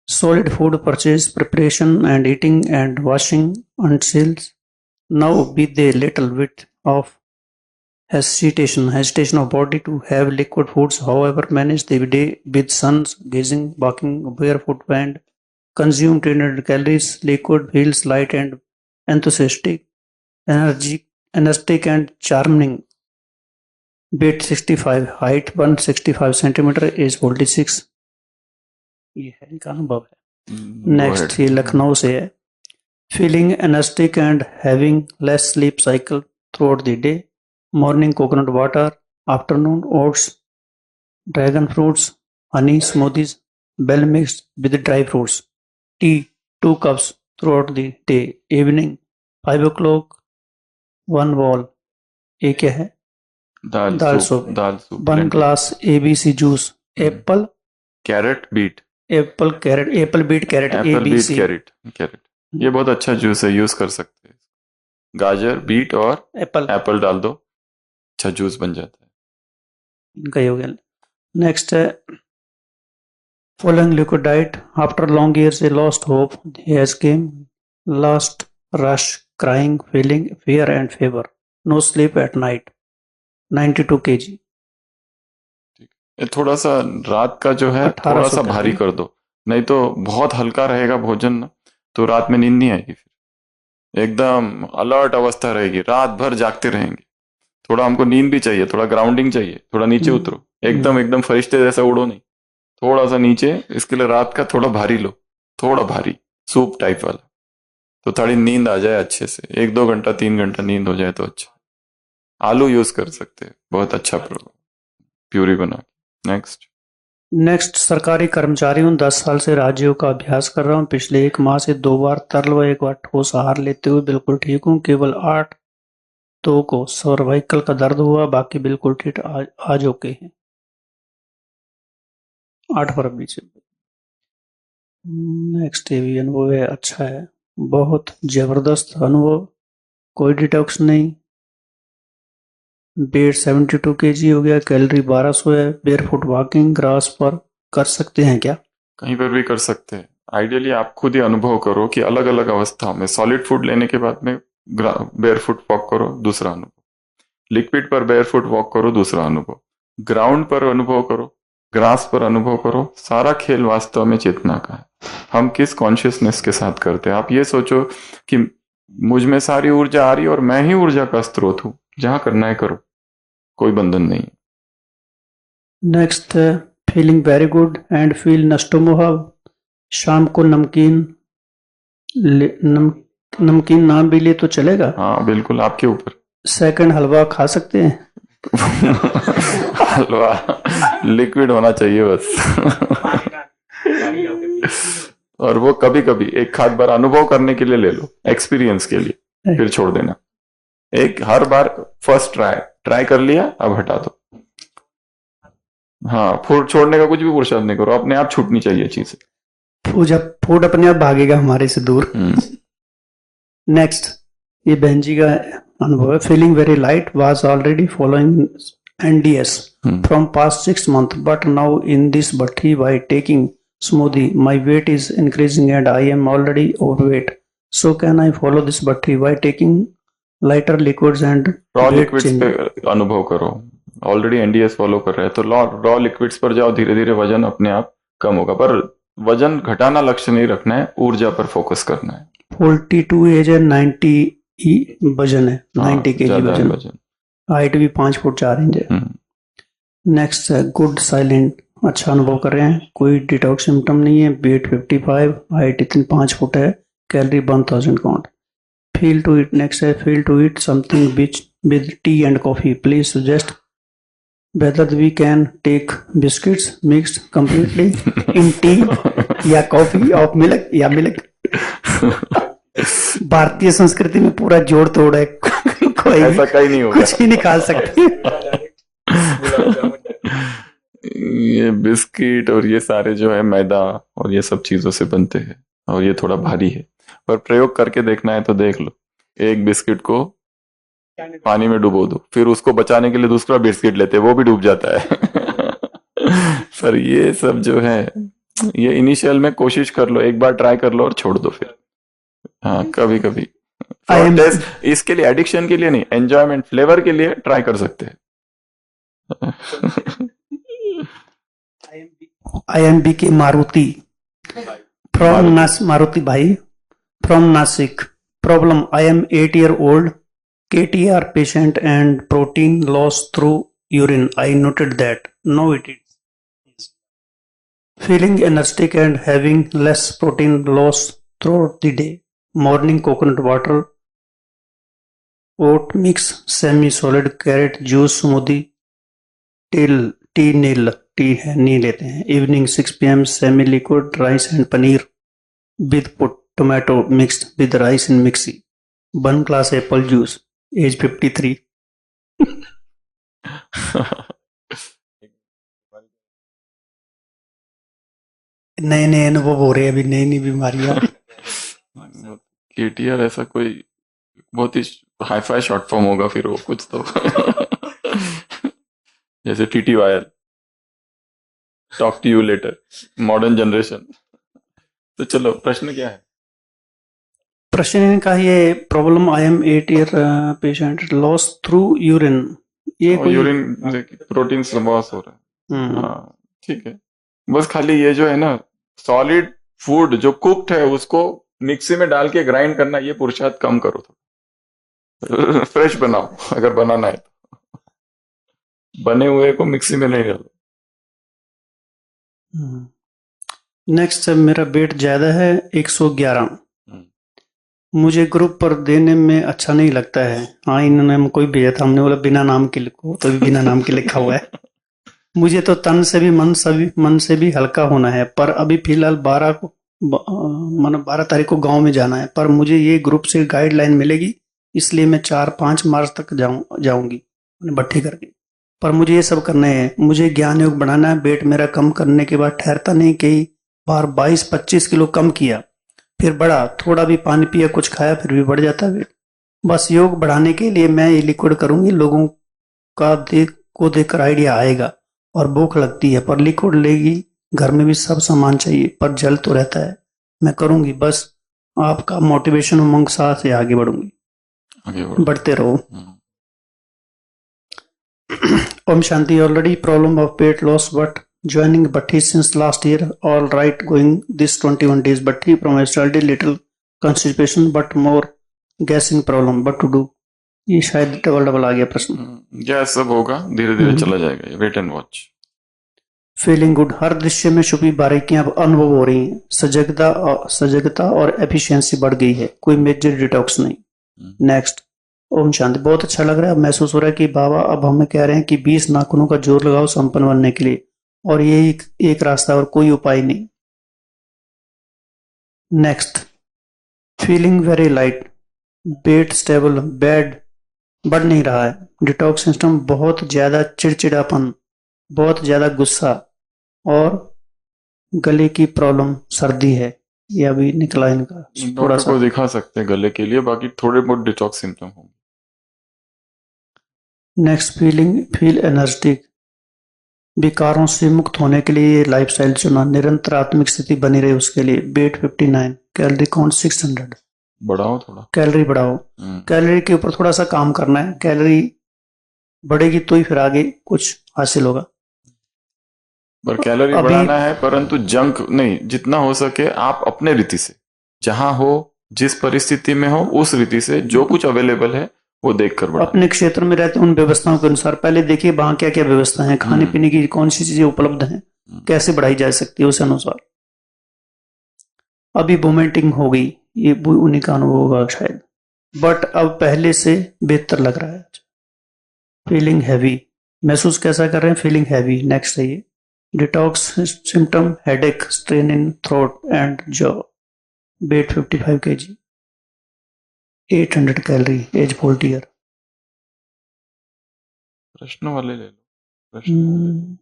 solid food purchase, preparation and eating and washing until now with a little bit of hesitation of body to have liquid foods. However, manage the day with suns, gazing, walking barefoot and consume 300 calories. Liquid feels light and enthusiastic, energetic and charming. Weight 65, height 165 centimeter, age 46. ये है इनका अनुभव है। Next, ये लखनऊ से है। Feeling energetic and having less sleep cycle throughout the day. Morning coconut water, afternoon oats, dragon fruits, honey smoothies, bael mix with dry fruits, tea 2 cups throughout the day. Evening 5 o'clock 1 bowl. ये क्या है? दाल soup. दाल soup 1 plenty. glass ABC juice. Apple carrot beet apple carrot apple beet carrot apple beet ABC. Carrot ये बहुत अच्छा juice है, use कर सकते हैं. गाजर बीट और एप्पल एप्पल डाल दो, अच्छा जूस बन जाता है. इनका ही हो गया. नेक्स्ट है following liquid diet. After long years he lost hope. He has came last rush, crying, feeling fear and fever. No sleep at night. 92 kg. ये थोड़ा सा रात का जो है 1800 थोड़ा सा कर भारी दें. कर दो, नहीं तो बहुत हल्का रहेगा भोजन ना, तो रात में नींद नहीं आएगी, फिर एकदम अलर्ट अवस्था रहेगी, रात भर जागते रहेंगे. थोड़ा हमको नींद भी चाहिए, थोड़ा ग्राउंडिंग चाहिए, थोड़ा नीचे उतरो, एकदम फरिश्ते जैसा उड़ो नहीं, थोड़ा सा नीचे. इसके लिए रात का थोड़ा भारी लो, थोड़ा भारी सूप टाइप वाला, तो थोड़ी नींद आ जाए अच्छे से. 1-2 घंटा 3 घंटा नींद हो जाए तो अच्छा. आलू यूज कर सकते हैं, बहुत अच्छा प्यूरी बना. नेक्स्ट सरकारी कर्मचारी हूँ. 10 साल से राजयोग का अभ्यास कर रहा हूँ. पिछले 1 माह से 2 बार तरल व 1 बार ठोस आहार लेते हुए बिल्कुल ठीक हूँ. केवल 8 तो को सर्वाइकल का दर्द हुआ, बाकी बिल्कुल ठीक आज ओके हैं. 8 फरवरी से. नेक्स्ट ये भी अनुभव है, अच्छा है, बहुत जबरदस्त अनुभव, कोई डिटॉक्स नहीं. वेट 72 kg हो गया, कैलोरी 1200 है. बेयरफुट वॉकिंग ग्रास पर कर सकते हैं क्या? कहीं पर भी कर सकते हैं. आइडियली आप खुद ही अनुभव करो कि अलग अलग अवस्था में सॉलिड फूड लेने के बाद में बेयरफुट वॉक करो, दूसरा अनुभव. लिक्विड पर बेयरफुट वॉक करो, दूसरा अनुभव. ग्राउंड पर अनुभव करो, ग्रास पर अनुभव करो. सारा खेल वास्तव में चेतना का है. हम किस कॉन्शियसनेस के साथ करते हैं. आप ये सोचो कि मुझ में सारी ऊर्जा आ रही है और मैं ही ऊर्जा का स्रोत हूं. जहां करना है करो, कोई बंधन नहीं. Next feeling very good and feel नस्टोमोहा. शाम को नमकीन नाम भी ले तो चलेगा? हाँ बिल्कुल, आपके ऊपर. सेकंड हलवा खा सकते हैं? हलवा लिक्विड होना चाहिए बस. और वो कभी कभी एक आध बार अनुभव करने के लिए ले लो, एक्सपीरियंस के लिए, फिर छोड़ देना. एक हर बार फर्स्ट ट्राई कर लिया, अब हटा दो. हाँ, फूड छोड़ने का कुछ भी पुरुषार्थ नहीं करो, अपने आप छूटनी चाहिए चीज. फूड अपने आप भागेगा हमारे से दूर. नेक्स्ट ये बहन जी का अनुभव है. Feeling very light, was already following NDS from past 6 months, but now in this bhatti by taking smoothie my weight is increasing and I am already overweight. So can I follow this bhatti by taking lighter liquids and raw weight liquids change? पे अनुभव करो. Already NDS follow कर रहे हैं तो raw liquids पर जाओ, धीरे धीरे वजन अपने आप कम होगा. पर वजन घटाना लक्ष्य नहीं रखना है, ऊर्जा पर फोकस करना है. 42 एज है, 90 वजन है, 90 kg वजन. हाइट भी 5 फुट 4 इंच है. नेक्स्ट है गुड साइलेंट. अच्छा अनुभव कर रहे हैं, कोई डिटॉक्स सिम्टम नहीं है. वेट 55, हाइट इतनी 5 फुट है, calorie 1000 count. Feel to eat. Next है feel to eat something which with tea and coffee. Please suggest whether we can take biscuits mixed completely in tea या coffee of milk या milk. भारतीय संस्कृति में पूरा जोड़ तोड़ है. कोई ऐसा कहीं नहीं होगा, कुछ ही निकाल सकते. ये बिस्किट और ये सारे जो है मैदा और ये सब चीजों से बनते हैं और ये थोड़ा भारी है. पर प्रयोग करके देखना है तो देख लो. एक बिस्किट को पानी में डुबो दो, फिर उसको बचाने के लिए दूसरा बिस्किट लेते हैं, वो भी डूब जाता है. पर ये सब जो है, ये इनिशियल में कोशिश कर लो, एक बार ट्राई कर लो और छोड़ दो फिर. हाँ, कभी कभी इसके लिए, एडिक्शन के लिए नहीं, एंजॉयमेंट फ्लेवर के लिए ट्राई कर सकते हैं. IMBK Maruti from Maruti bhai from Nasik. Problem: I am 8-year-old KTR patient and protein loss through urine. I noted that. Now it is feeling energetic and having less protein loss throughout the day. Morning coconut water, oat mix, semi-solid carrot juice smoothie, tea nil. T है नहीं लेते हैं. Evening 6 PM semi liquid rice and paneer with tomato mixed with rice in mixie. 1 glass apple juice. Age 53. नए नए अनुभव हो रहे हैं अभी, नई नई बीमारियां। केटीआर ऐसा कोई बहुत ही हाई फाई शॉर्ट फॉर्म होगा फिर वो कुछ तो। जैसे TTYL, talk to you later, modern generation. तो चलो प्रश्न क्या है? प्रश्न का ये problem, I am 8 year patient, loss through urine. ये कोई यूरिन प्रोटीन लॉस हो रहा है। हम्म, हाँ ठीक है, बस खाली ये जो है ना सॉलिड फूड जो कुक्ड है उसको मिक्सी में डाल के ग्राइंड करना, ये पुरुषार्थ कम करो थोड़ा। फ्रेश बनाओ अगर बनाना है तो, बने हुए को मिक्सी में नहीं डालो। नेक्स्ट है, मेरा वेट ज्यादा है 111। हम्म। मुझे ग्रुप पर देने में अच्छा नहीं लगता है। हाँ, इन्होंने हमको ही भेजा था, हमने बोला बिना नाम के लिखो, तो भी बिना नाम के लिखा हुआ है। मुझे तो तन से भी मन से भी हल्का होना है, पर अभी फिलहाल 12 तारीख को गांव में जाना है, पर मुझे ये ग्रुप से गाइडलाइन मिलेगी, इसलिए मैं 4-5 मार्च तक जाऊंगी भट्ठी करके। पर मुझे ये सब करने हैं, मुझे ज्ञान योग बढ़ाना है। वेट मेरा कम करने के बाद ठहरता नहीं, कई बार 22-25 किलो कम किया, फिर बढ़ा, थोड़ा भी पानी पिया, कुछ खाया, फिर भी बढ़ जाता वेट। बस योग बढ़ाने के लिए मैं ये लिक्विड करूंगी, लोगों का देखकर आइडिया आएगा और भूख लगती है, पर लिक्विड लेगी, घर में भी सब सामान चाहिए, पर जल तो रहता है। मैं करूंगी, बस आपका मोटिवेशन उमंग साथ से आगे बढ़ूंगी। आगे बढ़ो। बढ़ते रहो। ओम शांति। Already problem of weight loss but joining Bhatti since last year. All right, going this 21 days Bhatti from I started little constipation but more gassing problem. But to do? ये शायद डबल आ गया प्रश्न। क्या सब होगा, धीरे धीरे चला जाएगा, wait and watch. Feeling good. हर दृश्य में छुपी बारीकियां अनुभव हो रही हैं। सजगता और एफिशिएंसी बढ़ गई है। कोई मेजर डिटॉक्स नहीं। नेक्स्ट। ओम शांति। बहुत अच्छा लग रहा है। महसूस हो रहा है कि बाबा अब हमें कह रहे हैं कि 20 नाखूनों का जोर लगाओ संपन्न बनने के लिए, और ये एक रास्ता और कोई उपाय नहीं। Next. Feeling very light, weight stable, bed बढ़ नहीं रहा है। डिटॉक्स सिस्टम बहुत ज्यादा चिड़चिड़ापन, बहुत ज्यादा गुस्सा और गले की प्रॉब्लम, सर्दी है, ये अभी निकला इनका थोड़ा डॉक्टर सा। को दिखा सकते हैं गले के लिए, बाकी थोड़े बहुत डिटॉक्स सिम्टम होंगे। नेक्स्ट। Feel energetic. विकारों से मुक्त होने के लिए लाइफस्टाइल चुना, निरंतर आत्मिक स्थिति बनी रहे उसके लिए। Weight 59, calorie count 600। बढ़ाओ थोड़ा, कैलोरी बढ़ाओ। कैलोरी के ऊपर थोड़ा सा काम करना है। कैलोरी बढ़ेगी तो ही फिर आगे कुछ हासिल होगा। पर कैलोरी बढ़ाना है, परंतु जंक नहीं। जितना हो सके आप अपने रीति से, जहां हो, जिस परिस्थिति में हो, उस रीति से जो कुछ अवेलेबल है वो देखकर बढ़ाओ। अपने क्षेत्र में रहते उन व्यवस्थाओं के अनुसार पहले देखिए वहां क्या क्या व्यवस्था है, खाने पीने की कौन सी चीजें उपलब्ध हैं, कैसे बढ़ाई जा सकती है, उस अनुसार। अभी वोमिटिंग हो गई, ये उन्हीं का अनुभव होगा शायद, बट अब पहले से बेहतर लग रहा है। Feeling heavy. महसूस कैसा कर रहे हैं? Feeling heavy. नेक्स्ट है ये। Detox symptom headache, strain in throat and jaw. Weight 55 kg, 800 calorie, age 40 year। प्रश्न वाले ले लो, प्रश्न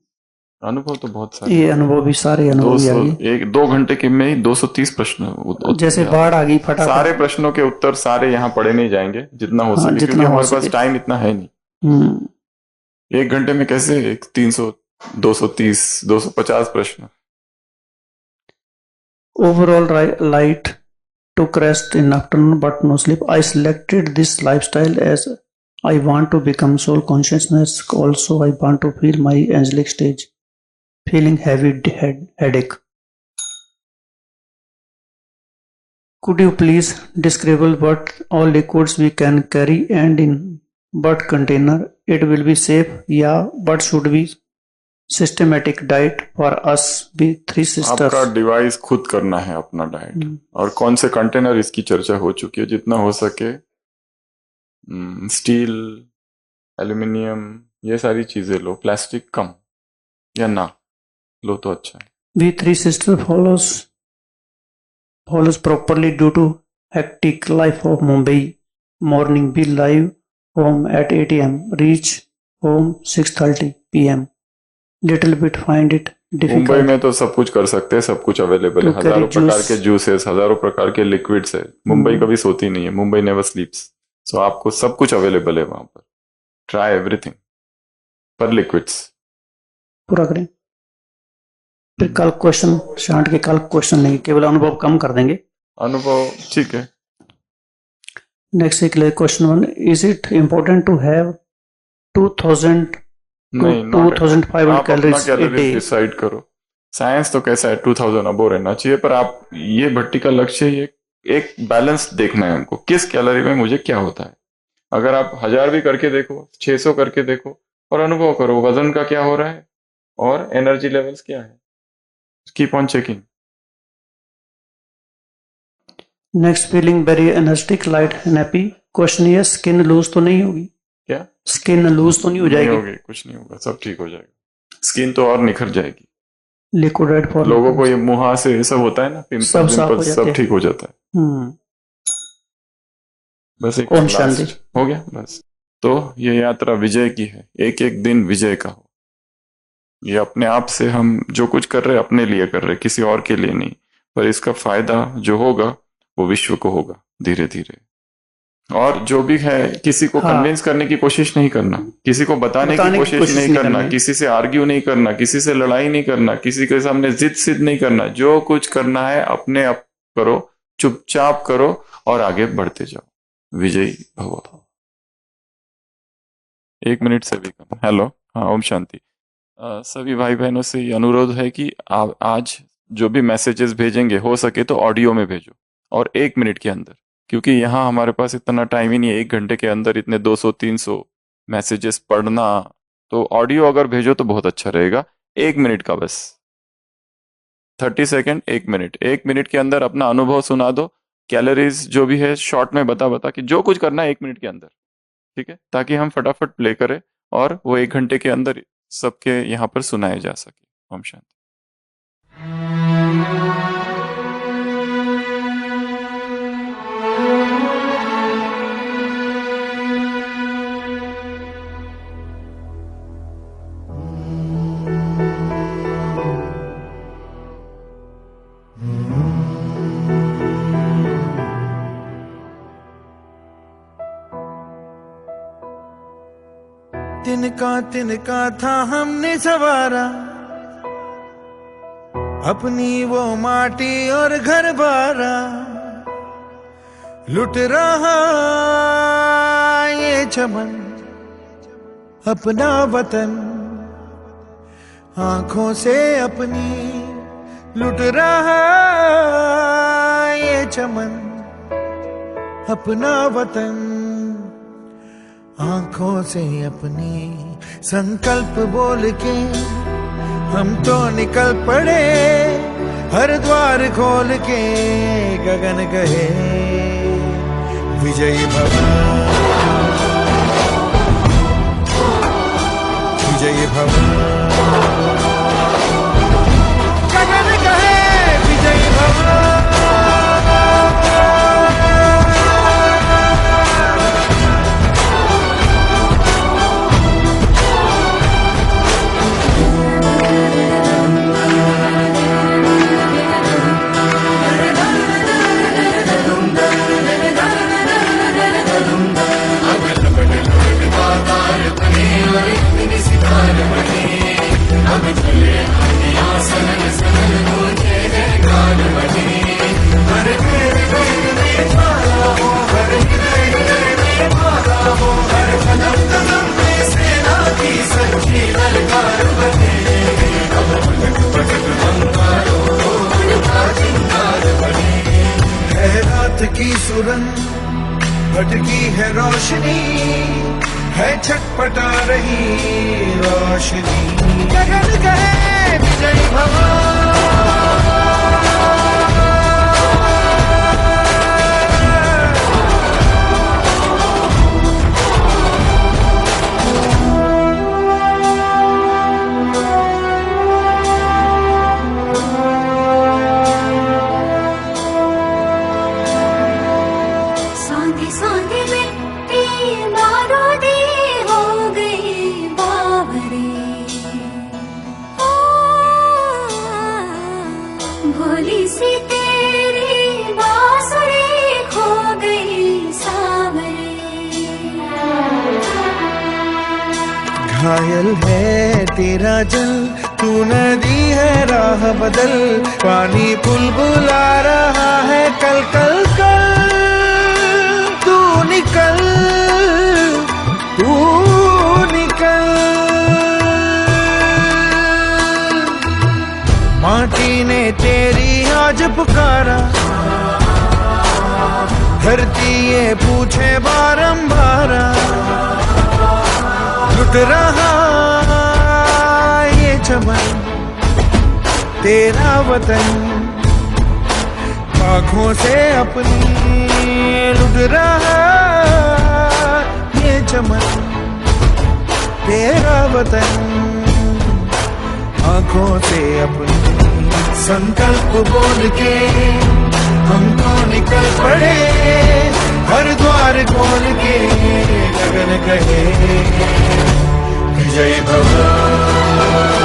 अनुभव तो बहुत सारे। ये अनुभव भी सारे अनुभव ही आ गए। 1-2 घंटे के में ही 230 प्रश्न जैसे बाढ़ आ गई फटाफट। सारे प्रश्नों के उत्तर सारे यहाँ पढ़े नहीं जाएंगे, जितना हो सके, क्योंकि हमारे पास टाइम इतना है नहीं। 1 घंटे में कैसे 300, 230, 250 प्रश्न। Overall light, took rest in afternoon but no sleep. I selected this lifestyle as I want to become soul consciousness. Also, I want to feel my angelic stage. Feeling heavy headache. Could you please describe what all liquids we can carry and in what container? It will be safe, yeah, but should we systematic diet for us भी 3 sisters। आपका device खुद करना है अपना diet, और कौन से container, इसकी चर्चा हो चुकी है। जितना हो सके स्टील, एल्यूमिनियम, ये सारी चीजें लो, प्लास्टिक कम या ना लो तो अच्छा है। We 3 sisters follows follows properly due to hectic life of Mumbai. Morning be live home at 8 a.m. Reach home 6:30 p.m. Little bit find it Mumbai difficult में तो सब कुछ कर सकते हैं, सब कुछ अवेलेबल है, to carry हजारों प्रकार juice. के जूसेस, हजारों प्रकार के लिक्विड्स है। मुंबई कभी सोती नहीं है, मुंबई नेवर स्लीप्स। सो आपको सब कुछ अवेलेबल है वहां पर। ट्राई एवरीथिंग पर लिक्विड्स। पूरा करें। फिर कल क्वेश्चन शांत के कल क्वेश्चन नहीं, केवल अनुभव कम कर देंगे। अनुभव ठीक है। नेक्स्ट एक question 1, is it important to have 2000 नहीं, to 2500 आप अपना calories a calories day? Decide करो। साइंस तो कैसा है 2000 अबो रहना चाहिए, पर आप ये भट्टी का लक्ष्य ये एक बैलेंस देखना है हमको, किस कैलोरी में मुझे क्या होता है। अगर आप 1000 भी करके देखो, 600 करके देखो और अनुभव करो वजन का क्या हो रहा है और एनर्जी लेवल्स क्या है। Keep on checking. Next feeling very energetic light and happy. Question ये स्किन लूज तो नहीं होगी? क्या स्किन लूज तो नहीं हो नहीं जाएगी? होगी, कुछ नहीं होगा, सब ठीक हो जाएगा। स्किन तो और निखर जाएगी। लिक्विड फॉर लोगों को ये मुहा से ये सब होता है ना, पिंपल सब साफ हो पिंपल जाते सब हैं। ठीक हो जाता है। बस एक ओम last शांति। हो गया बस। तो ये यात्रा विजय की है, एक एक दिन विजय का हो। ये अपने आप से हम जो कुछ कर रहे हैं अपने लिए कर रहे हैं, किसी और के लिए नहीं, पर इसका फायदा जो होगा वो विश्व को होगा धीरे धीरे। और जो भी है किसी को हाँ। कन्विंस करने की कोशिश नहीं करना, किसी को बताने की कोशिश नहीं करना, किसी से आर्ग्यू नहीं करना, किसी से लड़ाई नहीं करना, किसी के सामने जिद सिद्ध नहीं करना। जो कुछ करना है अपने आप करो, चुपचाप करो और आगे बढ़ते जाओ। विजयी भव। 1 मिनट से भी कम। हेलो, हाँ, ओम शांति। सभी भाई बहनों से ये अनुरोध है कि आज जो भी मैसेजेस भेजेंगे हो सके तो ऑडियो में भेजो और 1 मिनट के अंदर, क्योंकि यहाँ हमारे पास इतना टाइम ही नहीं है 1 घंटे के अंदर इतने 200-300 मैसेजेस पढ़ना। तो ऑडियो अगर भेजो तो बहुत अच्छा रहेगा। 1 मिनट का बस, 30 सेकेंड, 1 मिनट। 1 मिनट के अंदर अपना अनुभव सुना दो, कैलोरीज जो भी है शॉर्ट में बता कि जो कुछ करना है 1 मिनट के अंदर, ठीक है, ताकि हम फटाफट प्ले करें और वो 1 घंटे के अंदर सबके यहाँ पर सुनाए जा सके। ओम शांति। तिनका था हमने सवारा, अपनी वो माटी और घर बारा। लुट रहा ये चमन अपना वतन, आंखों से अपनी लुट रहा ये चमन अपना वतन, आंखों से अपनी। संकल्प बोल के हम तो निकल पड़े, हर द्वार खोल के गगन कहे विजयी भव, विजयी भव। गगन कहे विजयी भव। की सुरंग भटकी है रोशनी, है छटपटा रही रोशनी। गगन कहे विजयी भव। भोली सी तेरी बांसुरी खो गई सावरे। घायल है तेरा जल, तू नदी है राह बदल, पानी बुलबुला रहा है कल कल कल। तू निकल, तू निकल। माटी ने तेरी आज पुकारा, धरती ये पूछे बारंबार, लुट रहा ये चमन तेरा वतन, आँखों से अपनी लुट रहा ये चमन तेरा वतन, आँखों से अपनी। संकल्प बोल के हम तो निकल पड़े, हर द्वार खोल के गगन कहे जय भव।